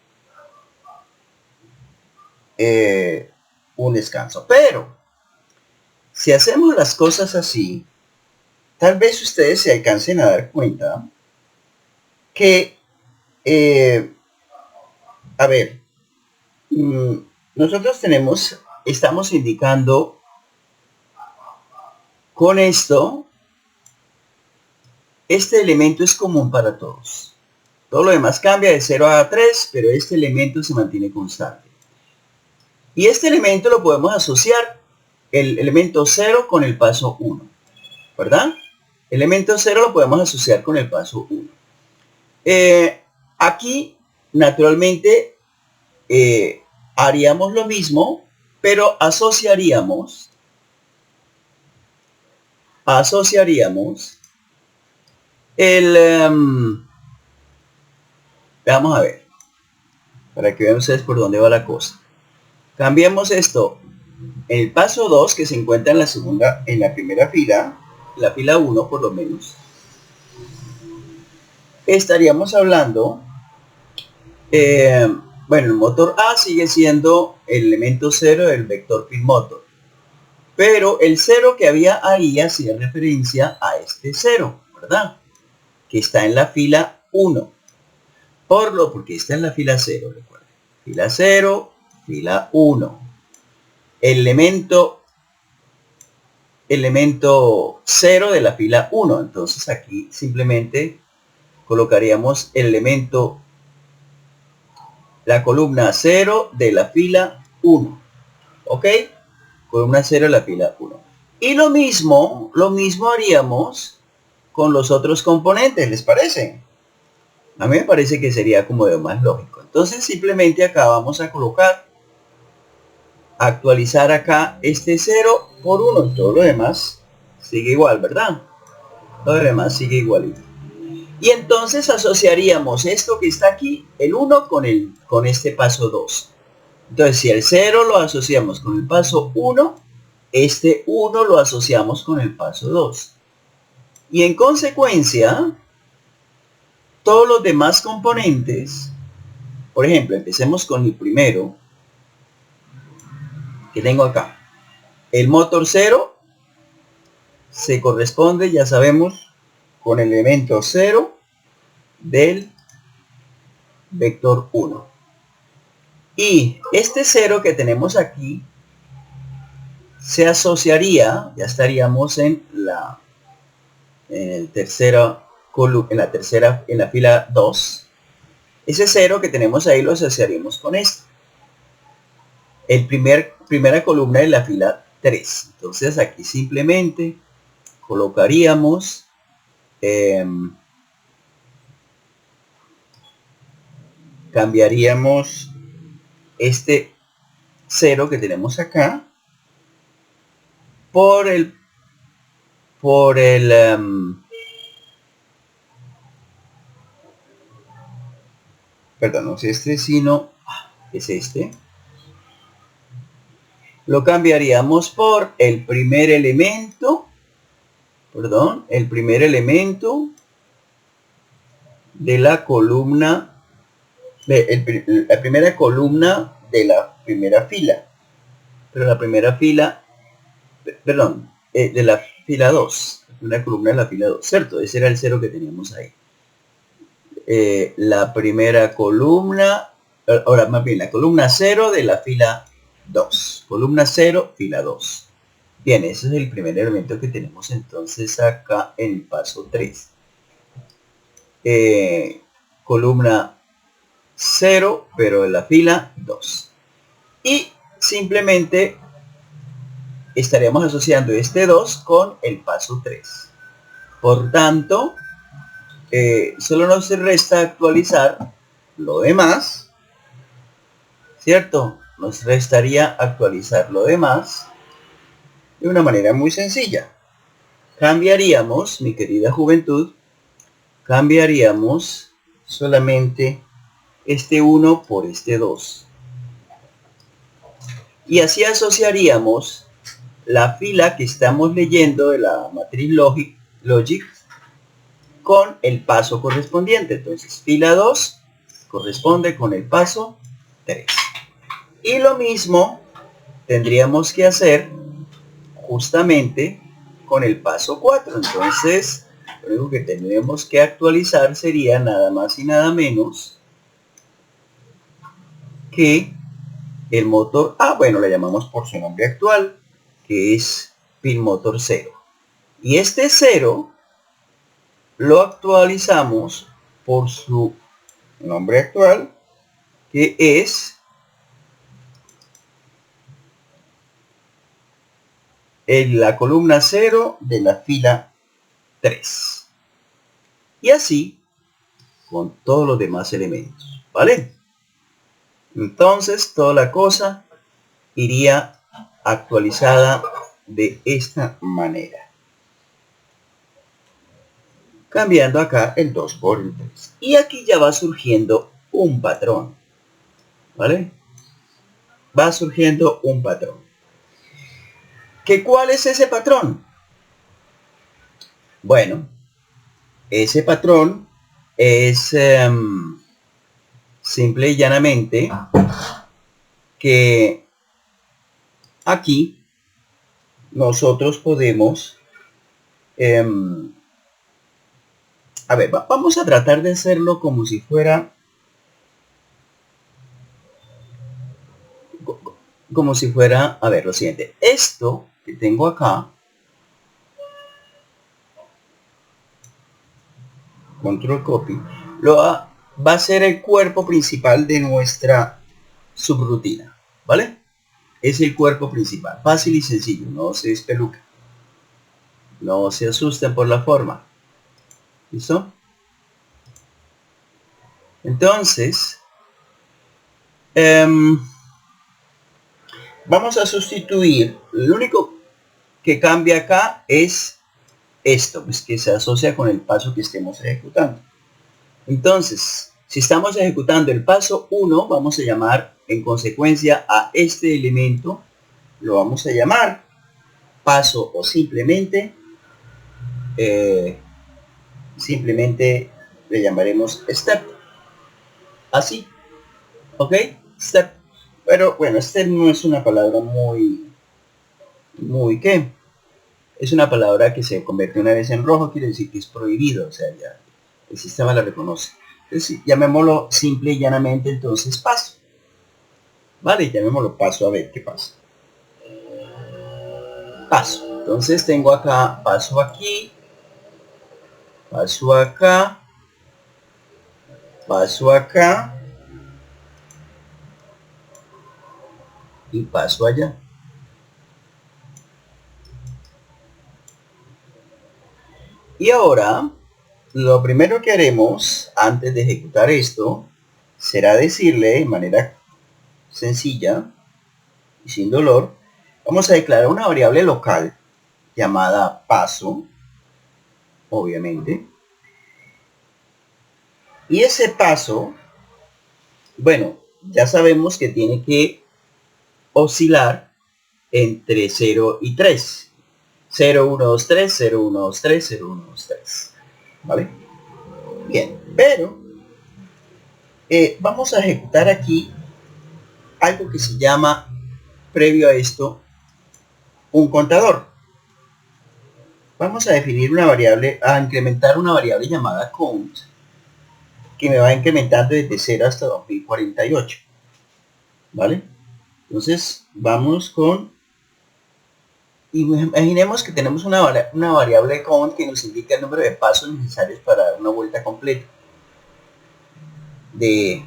un descanso. Pero, si hacemos las cosas así, tal vez ustedes se alcancen a dar cuenta que, a ver, nosotros estamos indicando con esto, este elemento es común para todos. Todo lo demás cambia de 0 a 3, pero este elemento se mantiene constante. Y este elemento lo podemos asociar, el elemento 0 con el paso 1, ¿verdad? El elemento 0 lo podemos asociar con el paso 1. Aquí, naturalmente, haríamos lo mismo, pero asociaríamos vamos a ver, para que vean ustedes por dónde va la cosa. Cambiamos esto, el paso 2, que se encuentra en la primera fila, la fila 1 por lo menos, estaríamos hablando, bueno, el motor A sigue siendo el elemento 0 del vector pin motor, pero el 0 que había ahí hacía referencia a este 0, ¿verdad? Que está en la fila 1. Porque está en la fila 0, recuerden. Fila 0, fila 1. Elemento 0 de la fila 1. Entonces aquí simplemente colocaríamos el elemento, la columna 0 de la fila 1. ¿Ok? Columna 0 de la fila 1. Y lo mismo haríamos con los otros componentes, ¿les parece? A mí me parece que sería como de más lógico. Entonces simplemente acá vamos a actualizar acá este 0 por 1. Y todo lo demás sigue igual, ¿verdad? Todo lo demás sigue igualito. Y entonces asociaríamos esto que está aquí, el 1, con este paso 2. Entonces si el 0 lo asociamos con el paso 1, este 1 lo asociamos con el paso 2. Y en consecuencia, todos los demás componentes, por ejemplo, empecemos con el primero que tengo acá. El motor 0 se corresponde, ya sabemos, con el elemento 0 del vector 1. Y este 0 que tenemos aquí se asociaría, ya estaríamos en la fila 2. Ese 0 que tenemos ahí lo asociaríamos con este. Primera columna de la fila 3. Entonces aquí simplemente colocaríamos cambiaríamos este 0 que tenemos acá por el perdón, no es este, sino es este. Lo cambiaríamos por el primer elemento, perdón, el primer elemento de la columna, la primera columna de la primera fila. Pero la primera fila, perdón, de la fila 2. Una columna de la fila 2, ¿cierto? Ese era el 0 que teníamos ahí. La primera columna, ahora más bien la columna 0 de la fila 2. Columna 0, fila 2. Bien, ese es el primer elemento que tenemos entonces acá en el paso 3. Columna 0, pero de la fila 2. Y simplemente estaríamos asociando este 2 con el paso 3. Por tanto, solo nos resta actualizar lo demás, ¿cierto? Nos restaría actualizar lo demás de una manera muy sencilla. Cambiaríamos, mi querida juventud, cambiaríamos solamente este 1 por este 2. Y así asociaríamos la fila que estamos leyendo de la matriz logic con el paso correspondiente. Entonces, fila 2 corresponde con el paso 3. Y lo mismo tendríamos que hacer justamente con el paso 4. Entonces, lo único que tendríamos que actualizar sería nada más y nada menos que el motor, bueno, le llamamos por su nombre actual, que es pin motor 0. Y este 0 lo actualizamos por su nombre actual, que es la columna 0 de la fila 3. Y así con todos los demás elementos, ¿vale? Entonces toda la cosa iría actualizada de esta manera. Cambiando acá el 2 por el 3. Y aquí ya va surgiendo un patrón, ¿vale? Va surgiendo un patrón. ¿Cuál es ese patrón? Bueno, ese patrón es simple y llanamente que aquí nosotros podemos a ver, vamos a tratar de hacerlo como si fuera a ver, lo siguiente. Esto que tengo acá, control copy, va a ser el cuerpo principal de nuestra subrutina, ¿vale? Es el cuerpo principal, fácil y sencillo, no se espeluca, no se asusten por la forma, ¿listo? Entonces, vamos a sustituir, lo único que cambia acá es esto, pues que se asocia con el paso que estemos ejecutando. Entonces, si estamos ejecutando el paso 1, vamos a llamar en consecuencia a este elemento, lo vamos a llamar paso o simplemente le llamaremos step. Así, ¿ok? Step. Pero bueno, step no es una palabra ¿qué? Es una palabra que se convierte una vez en rojo, quiere decir que es prohibido, o sea, ya el sistema la reconoce. Entonces, llamémoslo simple y llanamente entonces paso. Vale, llamémoslo paso a ver qué pasa. Paso. Entonces tengo acá paso aquí, paso acá, paso acá y paso allá. Y ahora, lo primero que haremos antes de ejecutar esto será decirle de manera sencilla y sin dolor, vamos a declarar una variable local llamada paso, obviamente. Y ese paso, bueno, ya sabemos que tiene que oscilar entre 0 y 3. 0, 1, 2, 3, 0, 1, 2, 3, 0, 1, 2, 3. ¿Vale? Bien, pero vamos a ejecutar aquí algo que se llama, previo a esto, un contador. Vamos a definir una variable, a incrementar una variable llamada count, que me va incrementando desde 0 hasta 2048. ¿Vale? Entonces, vamos con... Imaginemos que tenemos una variable count que nos indica el número de pasos necesarios para dar una vuelta completa de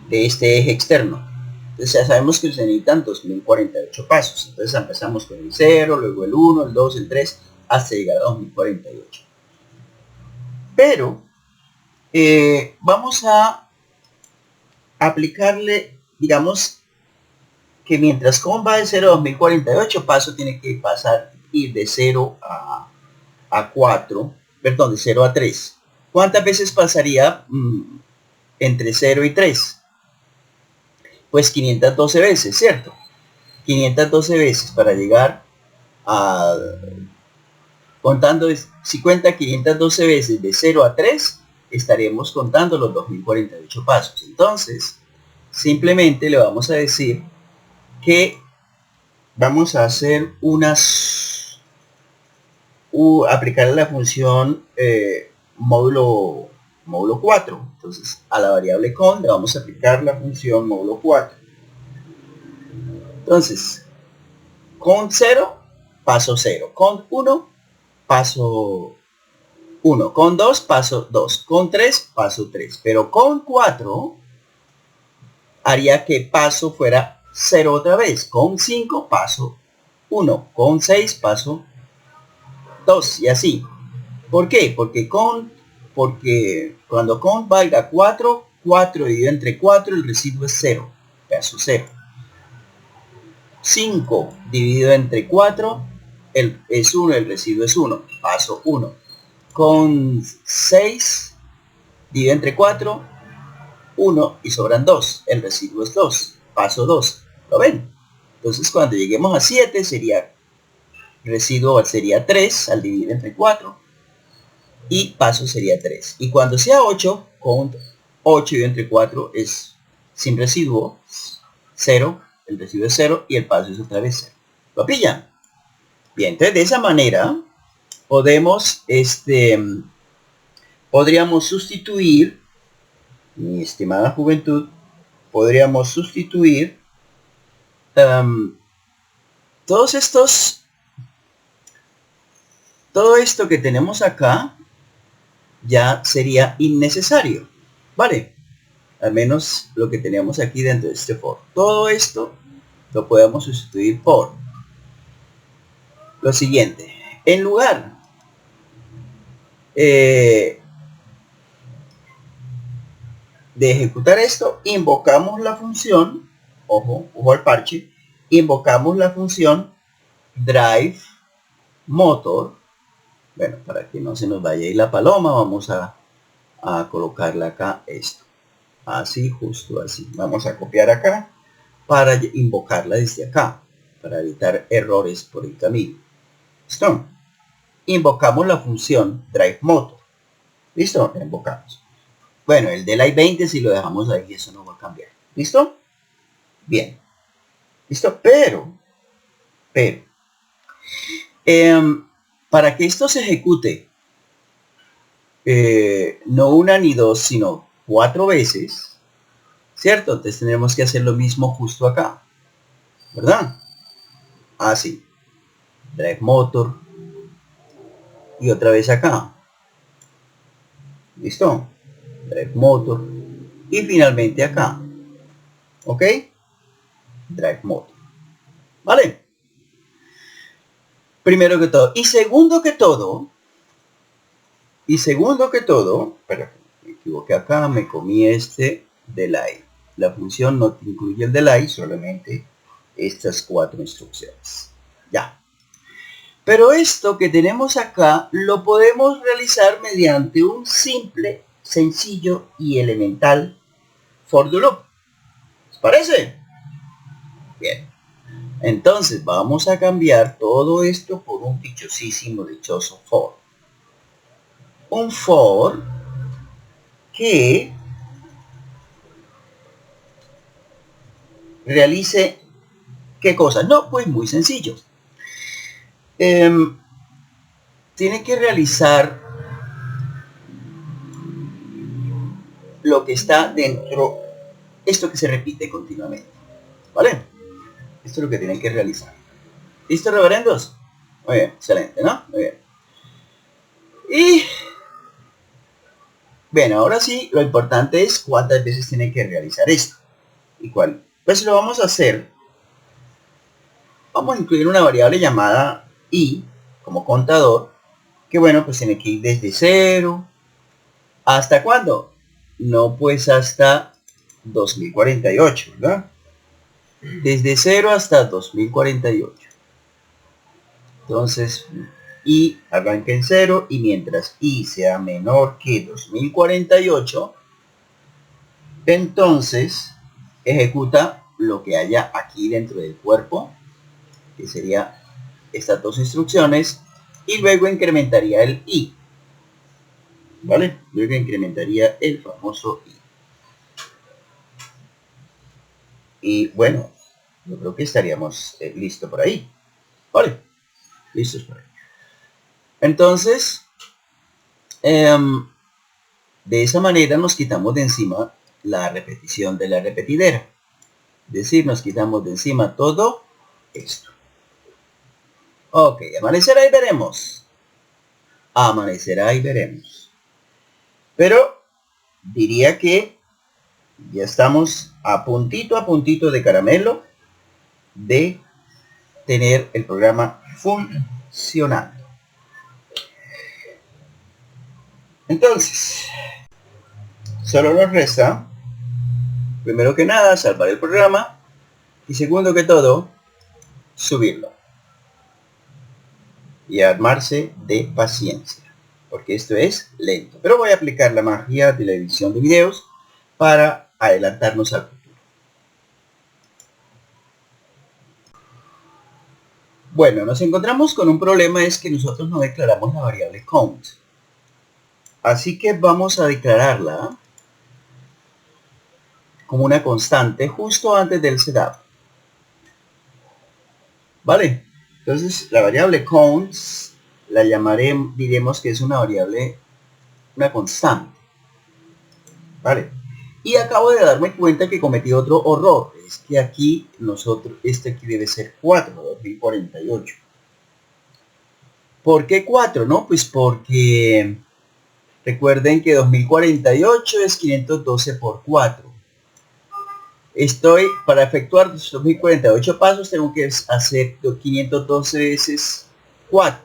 este eje externo. Entonces ya sabemos que se necesitan 2048 pasos. Entonces empezamos con el 0, luego el 1, el 2, el 3, hasta llegar a 2048. Pero vamos a aplicarle, digamos, que mientras con va de 0 a 2048, paso tiene que pasar, ir de 0 a 4, perdón, de 0 a 3. ¿Cuántas veces pasaría entre 0 y 3? Pues 512 veces, ¿cierto? 512 veces para llegar a... Contando, si cuenta 512 veces de 0 a 3, estaremos contando los 2048 pasos. Entonces, simplemente le vamos a decir que vamos a hacer aplicar la función módulo 4. Entonces, a la variable con le vamos a aplicar la función módulo 4. Entonces, con 0, paso 0. Con 1, paso 1. Con 2, paso 2. Con 3, paso 3. Pero con 4 haría que paso fuera 0 otra vez. Con 5, paso 1. Con 6, paso 2. Y así. ¿Por qué? Porque cuando con valga 4, 4 dividido entre 4, el residuo es 0. Paso 0. 5 dividido entre 4 es 1, el residuo es 1, paso 1. Con 6 dividido entre 4, 1 y sobran 2, el residuo es 2, paso 2. ¿Lo ven? Entonces cuando lleguemos a 7 sería residuo sería 3 al dividir entre 4 y paso sería 3. Y cuando sea 8, con 8 dividido entre 4 es sin residuo, 0, el residuo es 0 y el paso es otra vez 0. ¿Lo pillan? Bien, entonces de esa manera podríamos sustituir, mi estimada juventud, podríamos sustituir todo esto que tenemos acá ya sería innecesario, ¿vale? Al menos lo que teníamos aquí dentro de este for. Todo esto lo podemos sustituir por lo siguiente. En lugar de ejecutar esto, invocamos la función, ojo al parche, invocamos la función drive motor. Bueno, para que no se nos vaya ahí la paloma, vamos a colocarla acá esto. Así, justo así. Vamos a copiar acá para invocarla desde acá, para evitar errores por el camino. ¿Listo? Invocamos la función drive motor. ¿Listo? La invocamos. Bueno, el del i20 si lo dejamos ahí, eso no va a cambiar. ¿Listo? Bien. ¿Listo? Pero para que esto se ejecute no una ni dos, sino 4 veces, ¿cierto? Entonces tendremos que hacer lo mismo justo acá, ¿verdad? Así. Drive motor. Y otra vez acá. ¿Listo? Drive motor. Y finalmente acá. ¿Ok? Drive motor. ¿Vale? Primero que todo. Y segundo que todo, Y segundo que todo, espera, me equivoqué acá, me comí este delay. La función no te incluye el delay, solamente estas 4 instrucciones. Ya. Pero esto que tenemos acá lo podemos realizar mediante un simple, sencillo y elemental for do loop. ¿Les parece? Bien. Entonces vamos a cambiar todo esto por un dichoso for. Un for que realice ¿qué cosa? No, pues muy sencillo. Tiene que realizar lo que está dentro, esto que se repite continuamente. ¿Vale? Esto es lo que tienen que realizar. ¿Listo, reverendos? Muy bien, excelente, ¿no? Muy bien. Y bien, ahora sí, lo importante es cuántas veces tiene que realizar esto. ¿Y cuál? Pues lo vamos a hacer. Vamos a incluir una variable llamada i como contador, que bueno, pues tiene que ir desde 0 hasta ¿cuándo? No, pues hasta 2048, ¿verdad? Desde 0 hasta 2048. Entonces, i arranca en 0 y mientras i sea menor que 2048, entonces ejecuta lo que haya aquí dentro del cuerpo, que sería estas 2 instrucciones, y luego incrementaría el i. ¿Vale? Luego incrementaría el famoso i. Y bueno, yo creo que estaríamos listos por ahí. ¿Vale? Listos por ahí. Entonces, de esa manera nos quitamos de encima la repetición de la repetidera. Es decir, nos quitamos de encima todo esto. Ok, amanecerá y veremos. Amanecerá y veremos. Pero diría que ya estamos a puntito de caramelo de tener el programa funcionando. Entonces, solo nos resta, primero que nada, salvar el programa y segundo que todo, subirlo. Y armarse de paciencia, porque esto es lento. Pero voy a aplicar la magia de la edición de videos para adelantarnos al futuro. Bueno, nos encontramos con un problema, es que nosotros no declaramos la variable count. Así que vamos a declararla como una constante justo antes del setup. ¿Vale? Entonces la variable counts la llamaremos, diremos que es una variable, una constante. ¿Vale? Y acabo de darme cuenta que cometí otro error. Es que aquí nosotros, este aquí debe ser 4, 2048. ¿Por qué 4? No, pues porque recuerden que 2048 es 512 por 4. Para efectuar 2048 pasos, tengo que hacer 512 veces 4.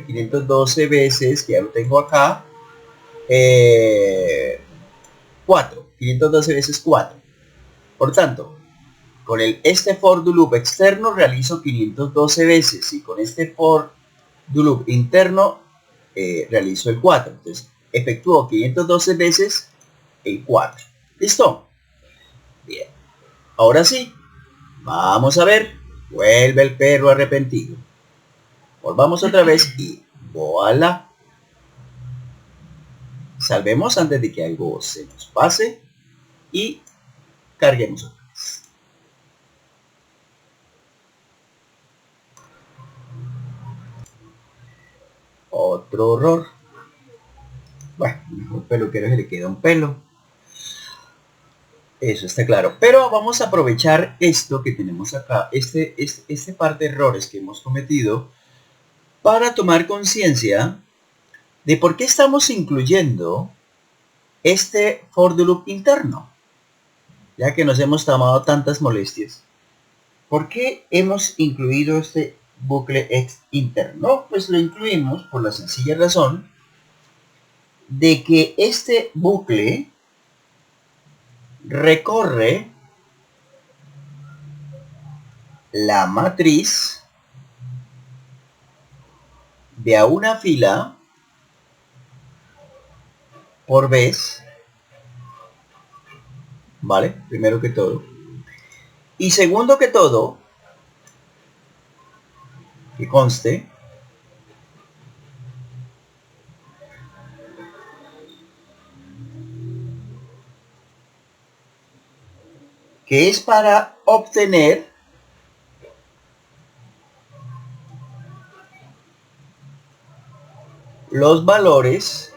512 veces, que ya lo tengo acá. 4. 512 veces 4. Por tanto, con este for do loop externo realizo 512 veces y con este for do loop interno realizo el 4. Entonces, efectúo 512 veces el 4. ¿Listo? Bien. Ahora sí, vamos a ver. Vuelve el perro arrepentido. Volvamos otra vez y voilà. Salvemos antes de que algo se nos pase y carguemos otra vez. Otro error. Bueno, mejor peluquero se le queda un pelo. Eso está claro. Pero vamos a aprovechar esto que tenemos acá, este par de errores que hemos cometido, para tomar conciencia de por qué estamos incluyendo este for do loop interno. Ya que nos hemos tomado tantas molestias. ¿Por qué hemos incluido este bucle interno? Pues lo incluimos por la sencilla razón de que este bucle recorre la matriz de a una fila por vez, ¿vale? Primero que todo. Y segundo que todo, que conste, que es para obtener los valores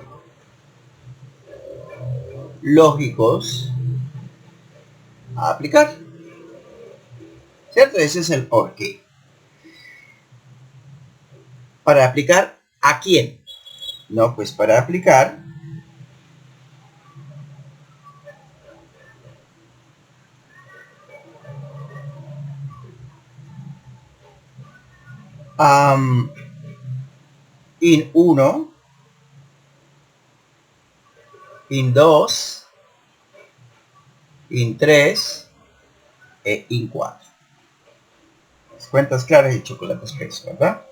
lógicos a aplicar, ¿cierto? Ese es el porqué. ¿Para aplicar a quién? No, pues para aplicar in 1, in 2, in 3 e in 4. Las cuentas claras y chocolate espeso, ¿verdad?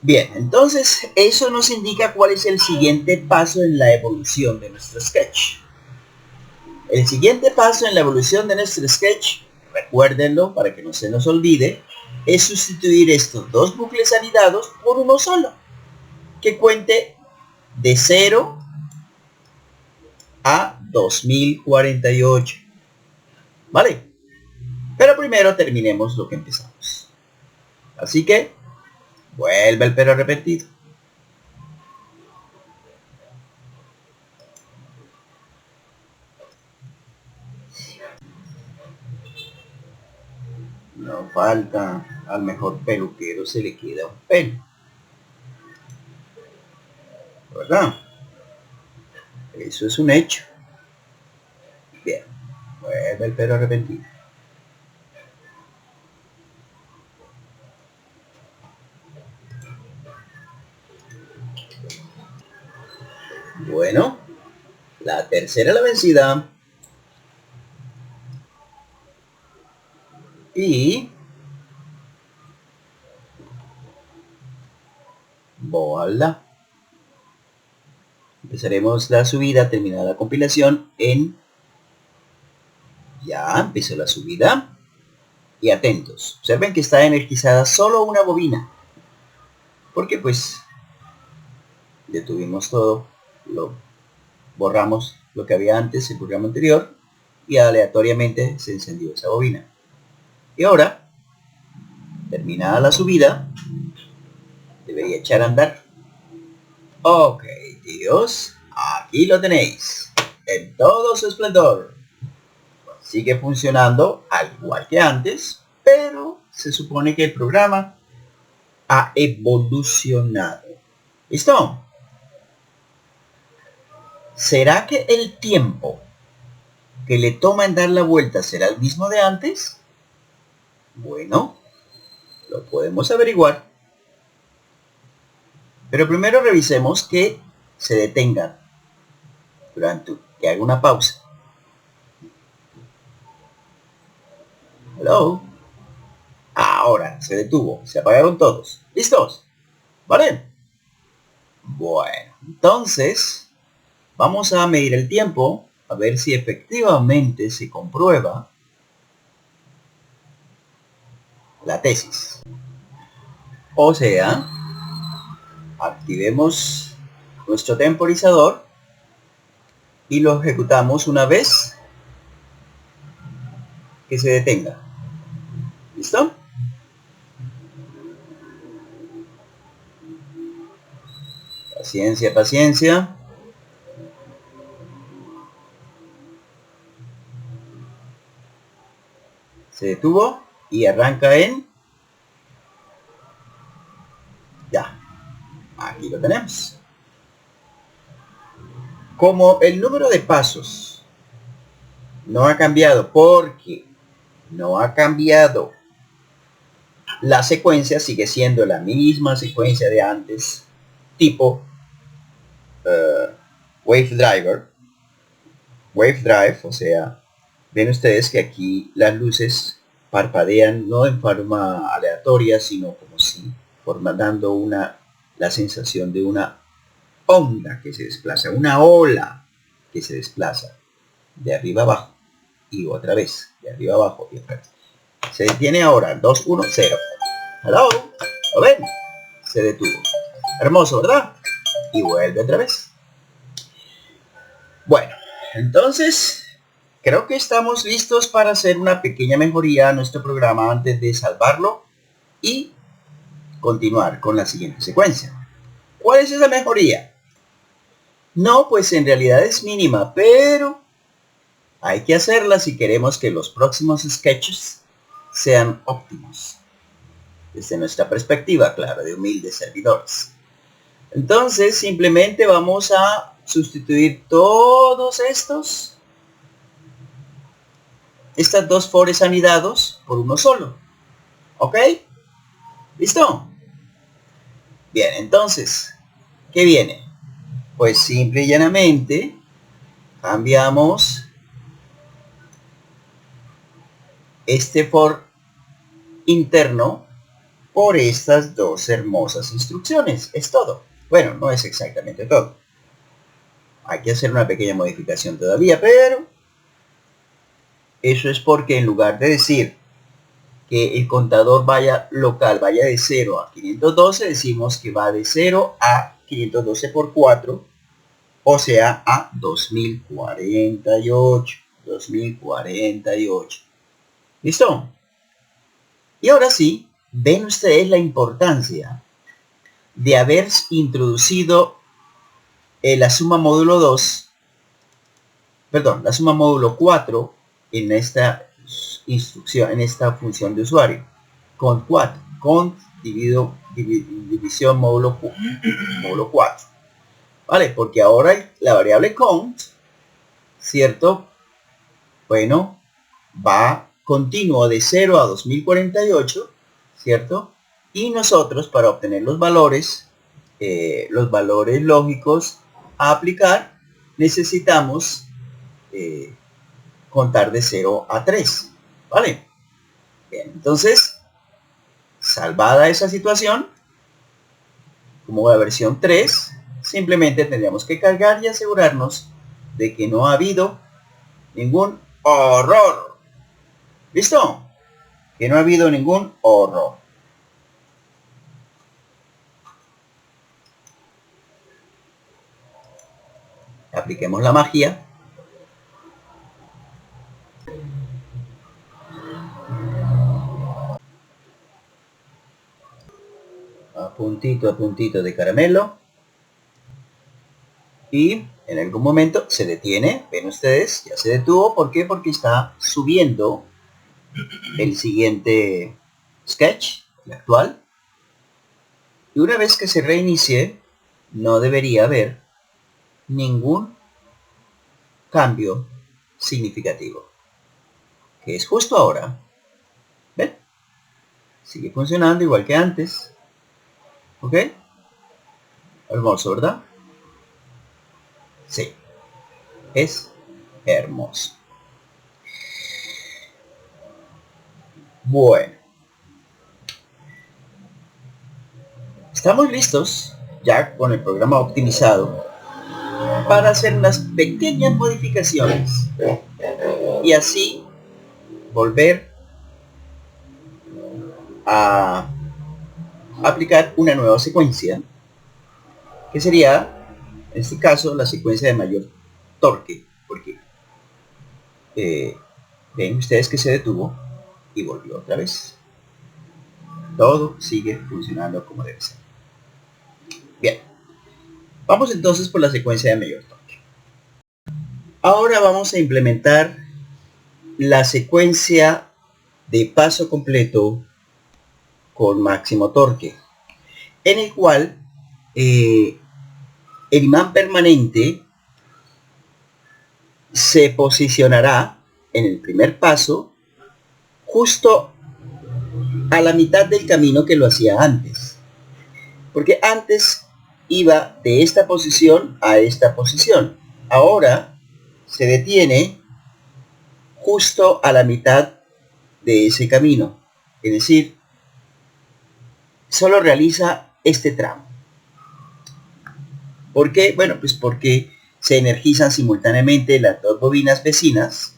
Bien, entonces eso nos indica cuál es el siguiente paso en la evolución de nuestro sketch. El siguiente paso en la evolución de nuestro sketch, recuérdenlo para que no se nos olvide, es sustituir estos dos bucles anidados por uno solo, que cuente de 0 a 2048. ¿Vale? Pero primero terminemos lo que empezamos. Así que, vuelve el pero repetido. No falta, al mejor peluquero se le queda un pelo, ¿verdad? Eso es un hecho. Bien, vuelve el pero repetido. Bueno, la tercera la vencida. Y voilà. Empezaremos la subida, terminada la compilación en... Ya empezó la subida. Y atentos, observen que está energizada solo una bobina. Porque pues detuvimos todo, lo borramos lo que había antes, el programa anterior, y aleatoriamente se encendió esa bobina. Y ahora, terminada la subida, debería echar a andar. Ok, tíos, aquí lo tenéis, en todo su esplendor. Sigue funcionando al igual que antes, pero se supone que el programa ha evolucionado. ¿Listo? ¿Será que el tiempo que le toma en dar la vuelta será el mismo de antes? Bueno, lo podemos averiguar. Pero primero revisemos que se detengan durante que haga una pausa. Hello. Ahora se detuvo, se apagaron todos. ¿Listos? ¿Vale? Bueno, entonces vamos a medir el tiempo a ver si efectivamente se comprueba la tesis. O sea, activemos nuestro temporizador y lo ejecutamos una vez que se detenga. ¿Listo? Paciencia, paciencia. Se detuvo y arranca en... Ya. Aquí lo tenemos. Como el número de pasos no ha cambiado porque no ha cambiado, la secuencia sigue siendo la misma secuencia de antes, tipo Wave Driver. Wave Drive, o sea, ven ustedes que aquí las luces parpadean no en forma aleatoria, sino como si dando la sensación de una onda que se desplaza, una ola que se desplaza de arriba abajo y otra vez, de arriba abajo y otra vez. Se detiene ahora, 2, 1, 0. Hello, ¿lo ven? Se detuvo. Hermoso, ¿verdad? Y vuelve otra vez. Bueno, entonces creo que estamos listos para hacer una pequeña mejoría a nuestro programa antes de salvarlo y continuar con la siguiente secuencia. ¿Cuál es esa mejoría? No, pues en realidad es mínima, pero hay que hacerla si queremos que los próximos sketches sean óptimos. Desde nuestra perspectiva, claro, de humildes servidores. Entonces, simplemente vamos a sustituir todos estas dos fores anidados por uno solo. ¿Ok? ¿Listo? Bien, entonces, ¿qué viene? Pues simple y llanamente cambiamos este for interno por estas dos hermosas instrucciones. Es todo. Bueno, no es exactamente todo. Hay que hacer una pequeña modificación todavía, pero eso es porque en lugar de decir que el contador local vaya de 0 a 512, decimos que va de 0 a 512 por 4, o sea, a 2048. 2048. ¿Listo? Y ahora sí, ven ustedes la importancia de haber introducido la suma módulo 2, perdón, la suma módulo 4 en esta instrucción, en esta función de usuario. Cont 4, cont división módulo 4. ¿Vale? Porque ahora la variable count, ¿cierto? Bueno, va continuo de 0 a 2048, ¿cierto? Y nosotros, para obtener los valores lógicos a aplicar, necesitamos contar de 0 a 3, ¿vale? Bien, entonces, salvada esa situación, como la versión 3, simplemente tendríamos que cargar y asegurarnos de que no ha habido ningún error. ¿Listo? Que no ha habido ningún error. Apliquemos la magia. A puntito de caramelo. Y en algún momento se detiene. Ven ustedes, ya se detuvo. ¿Por qué? Porque está subiendo el siguiente sketch, el actual. Y una vez que se reinicie, no debería haber ningún cambio significativo. Que es justo ahora. ¿Ven? Sigue funcionando igual que antes. ¿Ok? Hermoso, ¿verdad? Sí. Es hermoso. Bueno. Estamos listos ya con el programa optimizado para hacer unas pequeñas modificaciones y así volver a aplicar una nueva secuencia que sería en este caso la secuencia de mayor torque, porque ven ustedes que se detuvo y volvió otra vez. Todo sigue funcionando como debe ser. Bien, vamos entonces por la secuencia de mayor torque. Ahora vamos a implementar la secuencia de paso completo con máximo torque, en el cual el imán permanente se posicionará en el primer paso justo a la mitad del camino que lo hacía antes, porque antes iba de esta posición a esta posición. Ahora se detiene justo a la mitad de ese camino. Es decir, solo realiza este tramo. ¿Por qué? Bueno, pues porque se energizan simultáneamente las dos bobinas vecinas,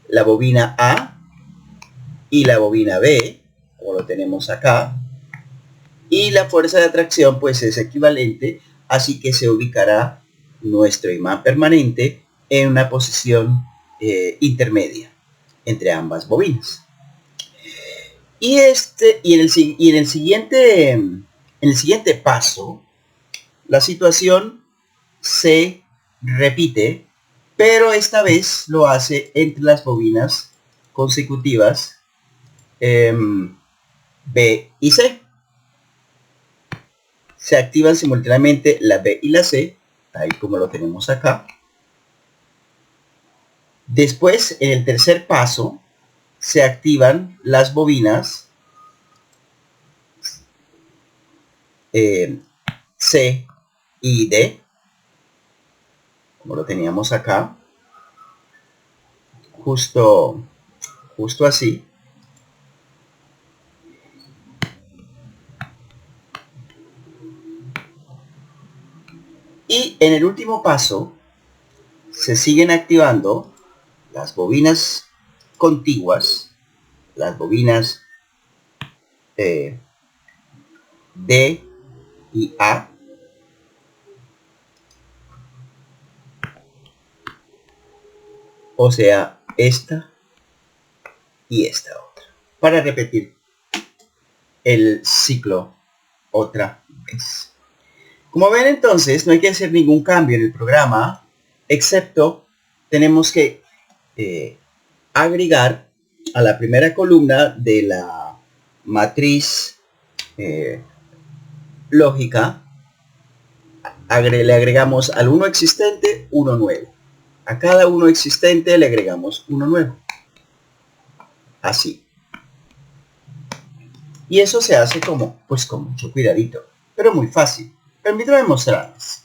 la bobina A y la bobina B, como lo tenemos acá, y la fuerza de atracción pues es equivalente, así que se ubicará nuestro imán permanente en una posición intermedia entre ambas bobinas. Y en el siguiente paso, la situación se repite, pero esta vez lo hace entre las bobinas consecutivas B y C. Se activan simultáneamente la B y la C, ahí como lo tenemos acá. Después, en el tercer paso, se activan las bobinas C y D, como lo teníamos acá, justo así. Y en el último paso se siguen activando las bobinas contiguas, las bobinas D y A, o sea, esta y esta otra, para repetir el ciclo otra vez. Como ven, entonces no hay que hacer ningún cambio en el programa, excepto tenemos que agregar a la primera columna de la matriz lógica, le agregamos al uno existente uno nuevo. A cada uno existente le agregamos uno nuevo. Así. Y eso se hace pues con mucho cuidadito, pero muy fácil. Permítame mostrarles.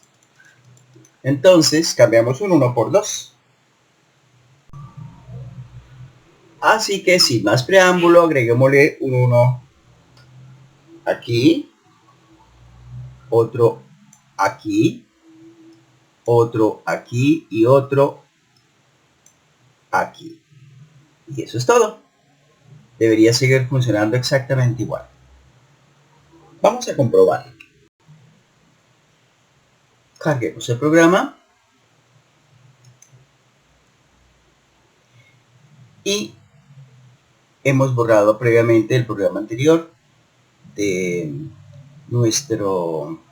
Entonces cambiamos un 1 por 2. Así que sin más preámbulo, agreguémosle un 1 aquí, otro aquí, otro aquí y otro aquí. Y eso es todo. Debería seguir funcionando exactamente igual. Vamos a comprobar. Carguemos el programa. Y hemos borrado previamente el programa anterior de nuestro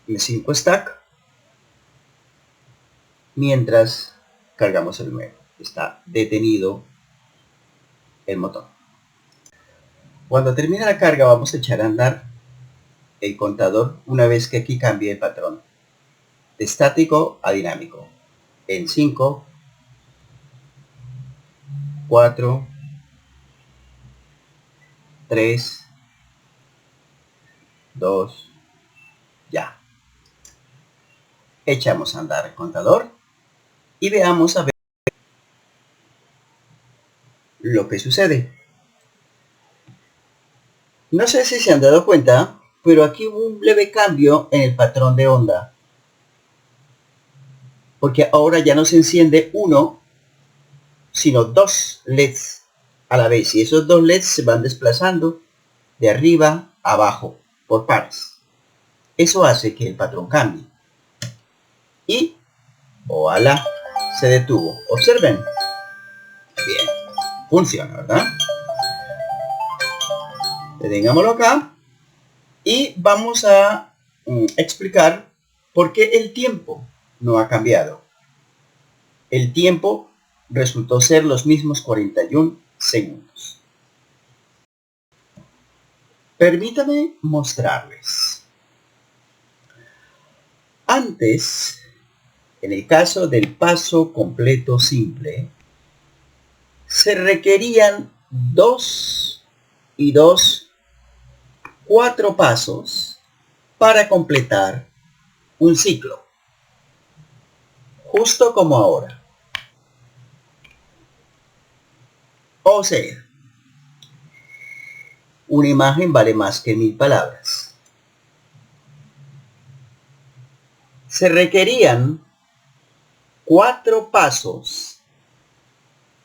M5 Stack mientras cargamos el nuevo. Está detenido el motor. Cuando termine la carga vamos a echar a andar el contador una vez que aquí cambie el patrón de estático a dinámico en 5, 4, 3, 2, ya. Echamos a andar el contador y veamos a ver lo que sucede. No sé si se han dado cuenta, pero aquí hubo un leve cambio en el patrón de onda. Porque ahora ya no se enciende uno, sino dos LEDs a la vez. Y esos dos LEDs se van desplazando de arriba a abajo por pares. Eso hace que el patrón cambie. Y, ¡ojalá! Se detuvo. Observen. Bien. Funciona, ¿verdad? Detengámoslo acá. Y vamos a explicar por qué el tiempo no ha cambiado. El tiempo resultó ser los mismos 41 segundos. Permítame mostrarles. Antes, en el caso del paso completo simple, se requerían 2 y 2, 4 pasos para completar un ciclo, justo como ahora. O sea, una imagen vale más que 1000 palabras. Se requerían 4 pasos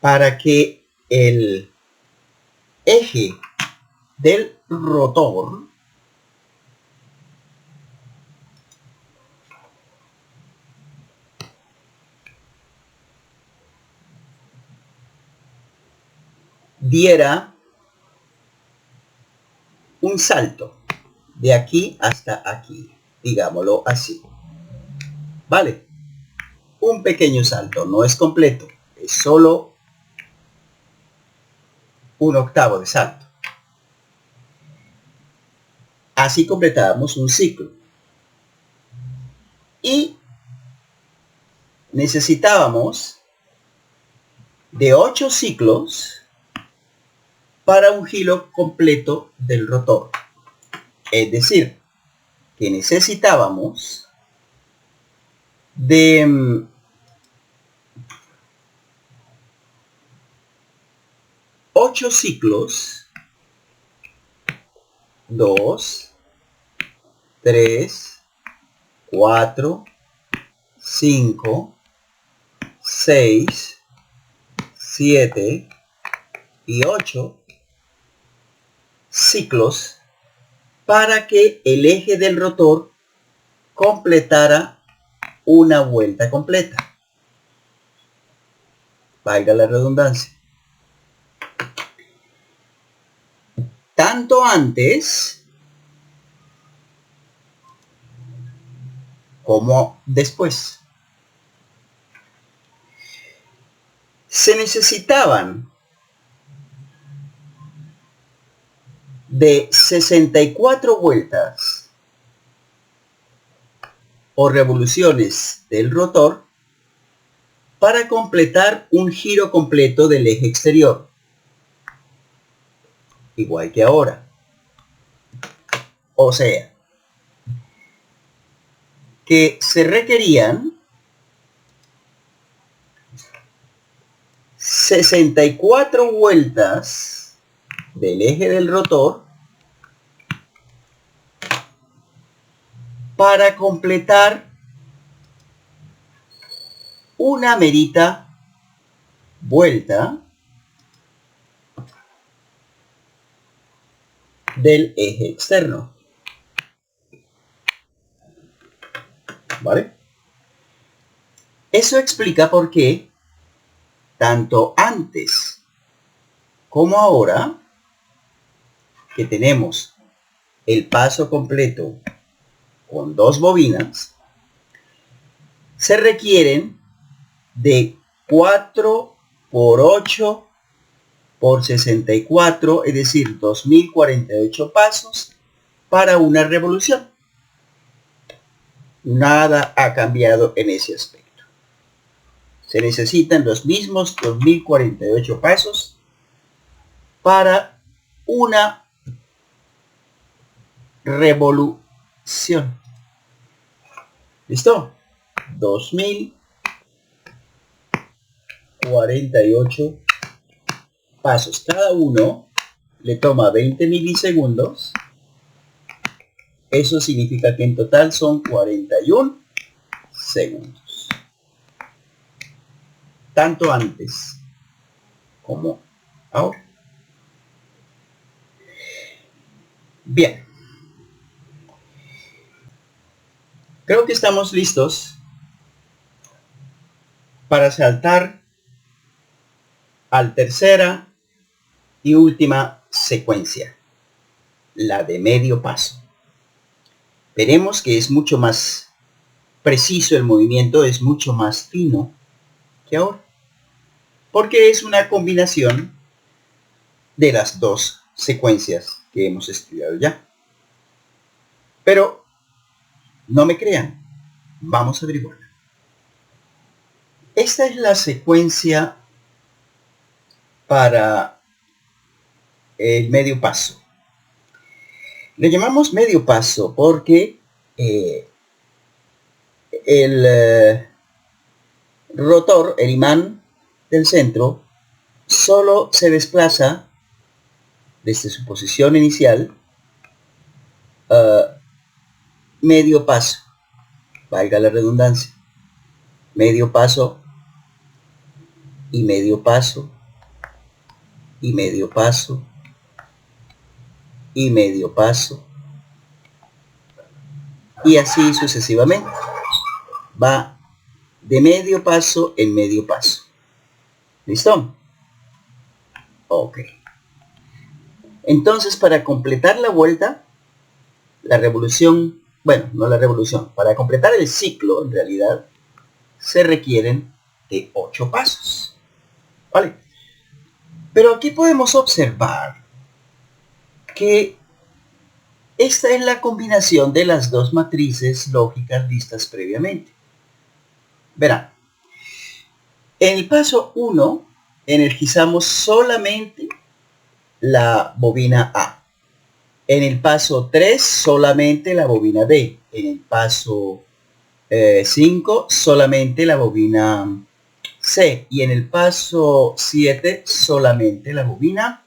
para que el eje del rotor diera un salto de aquí hasta aquí, digámoslo así. Vale, un pequeño salto, no es completo, es solo un octavo de salto. Así completábamos un ciclo. Y necesitábamos de 8 ciclos para un giro completo del rotor. Es decir, que necesitábamos de 8 ciclos, 2, 3, 4, 5, 6, 7 y 8 ciclos para que el eje del rotor completara una vuelta completa. Valga la redundancia. Tanto antes como después. Se necesitaban de 64 vueltas o revoluciones del rotor para completar un giro completo del eje exterior, igual que ahora. O sea, que se requerían 64 vueltas del eje del rotor para completar una merita vuelta del eje externo. ¿Vale? Eso explica por qué tanto antes como ahora que tenemos el paso completo con 2 bobinas, se requieren de 4 por 8 por 64, es decir, 2048 pasos para una revolución. Nada ha cambiado en ese aspecto. Se necesitan los mismos 2048 pasos para una revolución. ¿Listo? 2048 pasos. Cada uno le toma 20 milisegundos. Eso significa que en total son 41 segundos. Tanto antes como ahora. Bien. Creo que estamos listos para saltar a la tercera y última secuencia, la de medio paso. Veremos que es mucho más preciso el movimiento, es mucho más fino que ahora, porque es una combinación de las dos secuencias que hemos estudiado ya. Pero no me crean, vamos a averiguar. Esta es la secuencia para el medio paso. Le llamamos medio paso porque el rotor, el imán del centro, solo se desplaza desde su posición inicial medio paso, valga la redundancia, medio paso y medio paso y medio paso y medio paso y así sucesivamente. Va de medio paso en medio paso. ¿Listo? Ok. Entonces, para completar la vuelta, la revolución, bueno, no la revolución, para completar el ciclo, en realidad, se requieren de 8 pasos. ¿Vale? Pero aquí podemos observar que esta es la combinación de las dos matrices lógicas vistas previamente. Verán, en el paso 1 energizamos solamente la bobina A. En el paso 3 solamente la bobina B. En el paso 5 solamente la bobina C. Y en el paso 7 solamente la bobina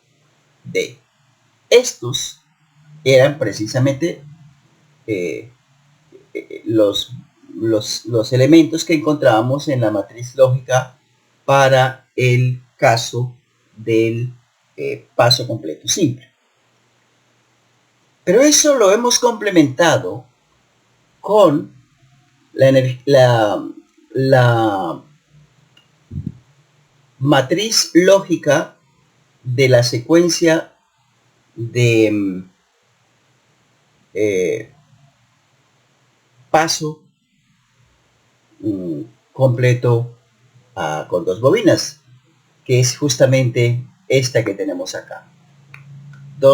D. Estos eran precisamente los elementos que encontrábamos en la matriz lógica para el caso del paso completo simple. Pero eso lo hemos complementado con la matriz lógica de la secuencia de paso completo con dos bobinas, que es justamente esta que tenemos acá.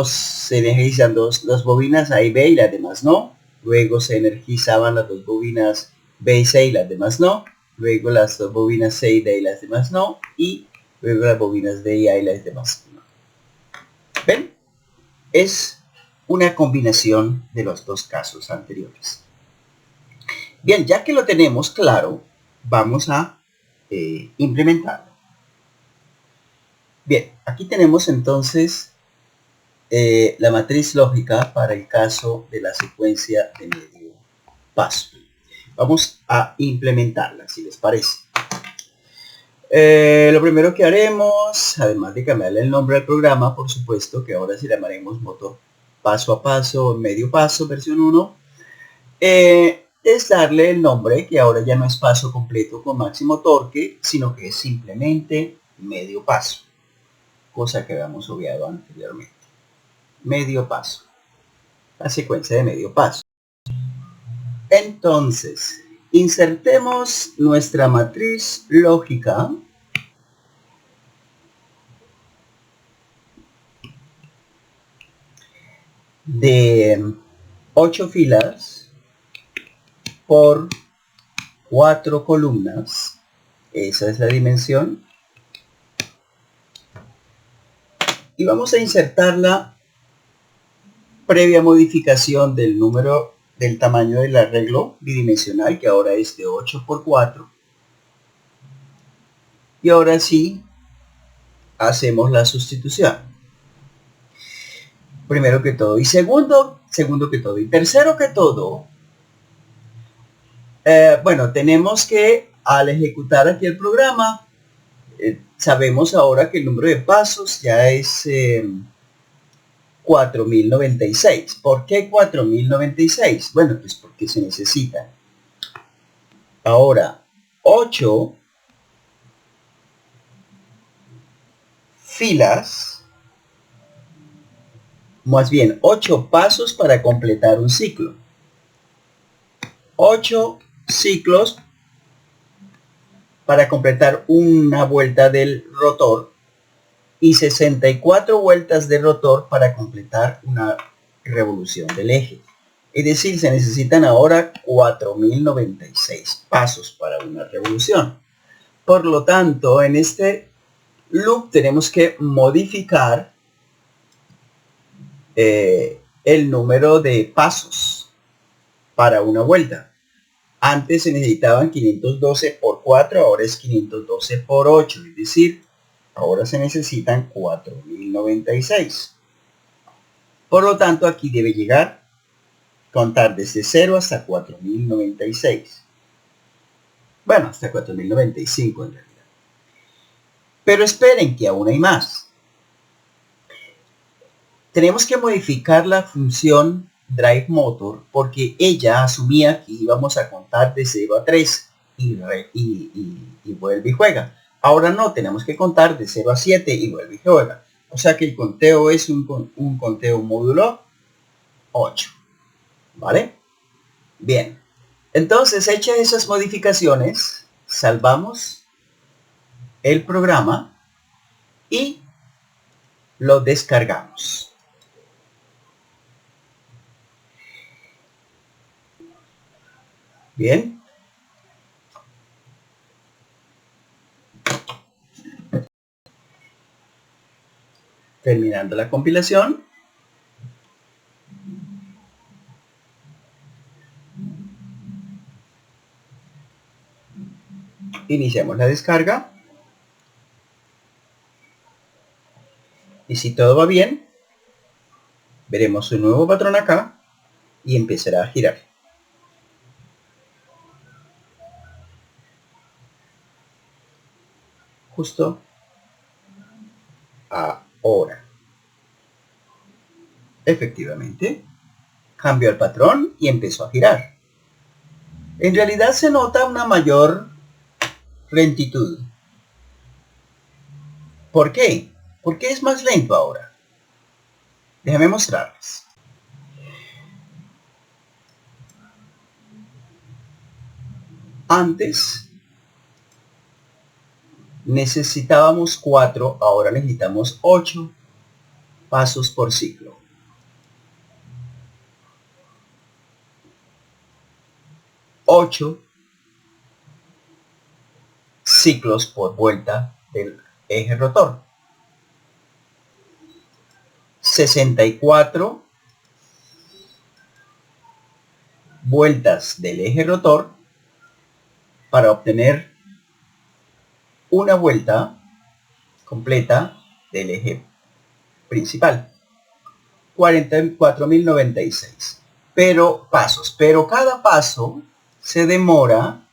Se energizan dos bobinas A y B y las demás no. Luego se energizaban las dos bobinas B y C y las demás no. Luego las dos bobinas C y D y las demás no. Y luego las bobinas D y A y las demás no. ¿Ven? Es una combinación de los dos casos anteriores. Bien, ya que lo tenemos claro, vamos a implementarlo. Bien, aquí tenemos entonces la matriz lógica para el caso de la secuencia de medio paso. Vamos a implementarla, si les parece. Lo primero que haremos, además de cambiarle el nombre al programa, por supuesto que ahora se llamaremos motor paso a paso, medio paso, versión 1, es darle el nombre que ahora ya no es paso completo con máximo torque, sino que es simplemente medio paso, cosa que habíamos obviado anteriormente. Medio paso, la secuencia de medio paso. Entonces, insertemos nuestra matriz lógica de 8 filas por 4 columnas. Esa es la dimensión. Y vamos a insertarla previa modificación del número del tamaño del arreglo bidimensional, que ahora es de 8 por 4. Y ahora sí hacemos la sustitución. Primero que todo. Y segundo que todo. Y tercero que todo, bueno, tenemos que, al ejecutar aquí el programa, sabemos ahora que el número de pasos ya es 4096. ¿Por qué 4096? Bueno, pues porque se necesita ahora 8 filas, más bien 8 pasos para completar un ciclo. 8 ciclos para completar una vuelta del rotor y 64 vueltas de rotor para completar una revolución del eje. Es decir, se necesitan ahora 4096 pasos para una revolución. Por lo tanto, en este loop tenemos que modificar el número de pasos. para una vuelta. Antes se necesitaban 512 por 4, ahora es 512 por 8, es decir, ahora se necesitan 4096. Por lo tanto, aquí debe llegar, contar desde 0 hasta 4096. Bueno, hasta 4095 en realidad. Pero esperen que aún hay más. Tenemos que modificar la función drive motor porque ella asumía que íbamos a contar de 0 a 3 y vuelve y juega. Ahora no, tenemos que contar de 0 a 7 y vuelve y juega. O sea que el conteo es un conteo módulo 8. ¿Vale? Bien. Entonces, hechas esas modificaciones, salvamos el programa y lo descargamos. Bien. Terminando la compilación. Iniciamos la descarga. Y si todo va bien, veremos un nuevo patrón acá y empezará a girar. Justo ahora. Efectivamente, cambió el patrón y empezó a girar. En realidad se nota una mayor lentitud. ¿Por qué? Porque es más lento ahora. Déjame mostrarles. Antes necesitábamos 4, ahora necesitamos 8 pasos por ciclo. 8 ciclos por vuelta del eje rotor. 64 vueltas del eje rotor para obtener una vuelta completa del eje principal. 44.096. Pero cada paso se demora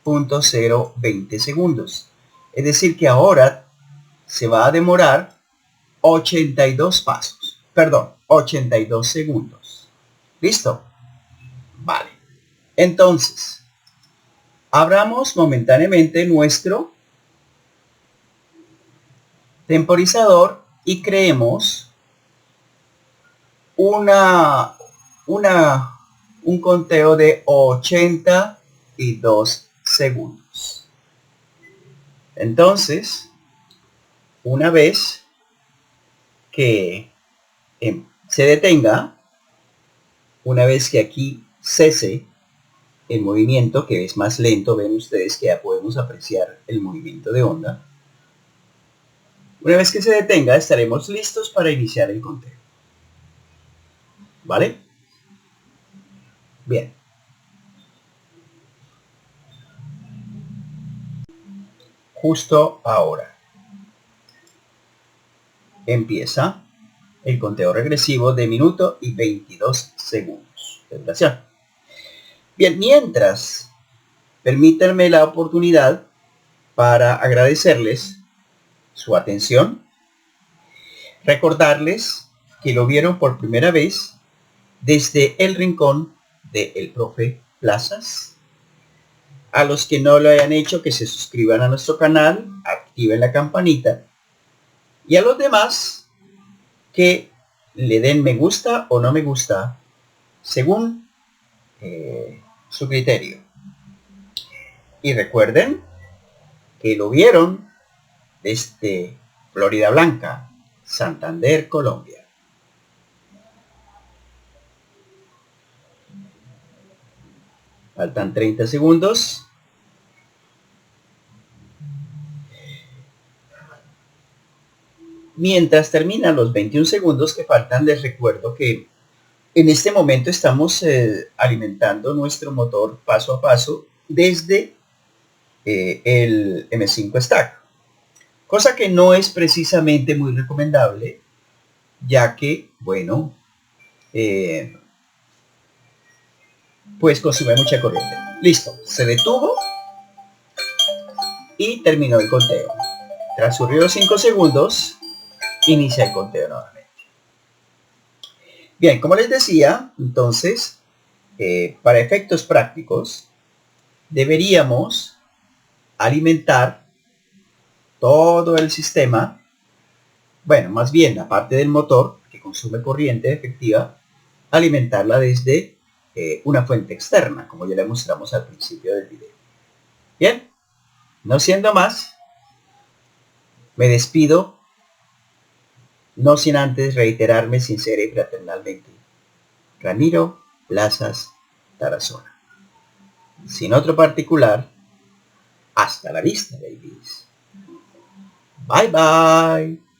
0.020 segundos. Es decir que ahora se va a demorar 82 pasos. Perdón, 82 segundos. ¿Listo? Vale. Entonces, abramos momentáneamente nuestro temporizador y creemos un conteo de 82 segundos. Entonces, una vez que se detenga, una vez que aquí cese el movimiento, que es más lento, ven ustedes que ya podemos apreciar el movimiento de onda. Una vez que se detenga, estaremos listos para iniciar el conteo. ¿Vale? Bien. Justo ahora empieza el conteo regresivo de minuto y 22 segundos de duración. Bien, mientras, permítanme la oportunidad para agradecerles su atención, recordarles que lo vieron por primera vez desde el rincón de El Profe Plazas. A los que no lo hayan hecho, que se suscriban a nuestro canal, activen la campanita. Y a los demás, que le den me gusta o no me gusta, según su criterio. Y recuerden que lo vieron desde Florida Blanca, Santander, Colombia. Faltan 30 segundos. Mientras terminan los 21 segundos que faltan, les recuerdo que En este momento estamos alimentando nuestro motor paso a paso desde el M5 Stack, cosa que no es precisamente muy recomendable, ya que, bueno, pues consume mucha corriente. Listo, se detuvo y terminó el conteo. Transcurridos 5 segundos, inicia el conteo nuevamente. Bien, como les decía, entonces, para efectos prácticos, deberíamos alimentar todo el sistema, bueno, más bien la parte del motor que consume corriente efectiva, alimentarla desde una fuente externa, como ya le mostramos al principio del video. Bien, no siendo más, me despido, no sin antes reiterarme sincera y fraternalmente. Ramiro Plazas Tarazona. Sin otro particular, hasta la vista, babies. Bye bye.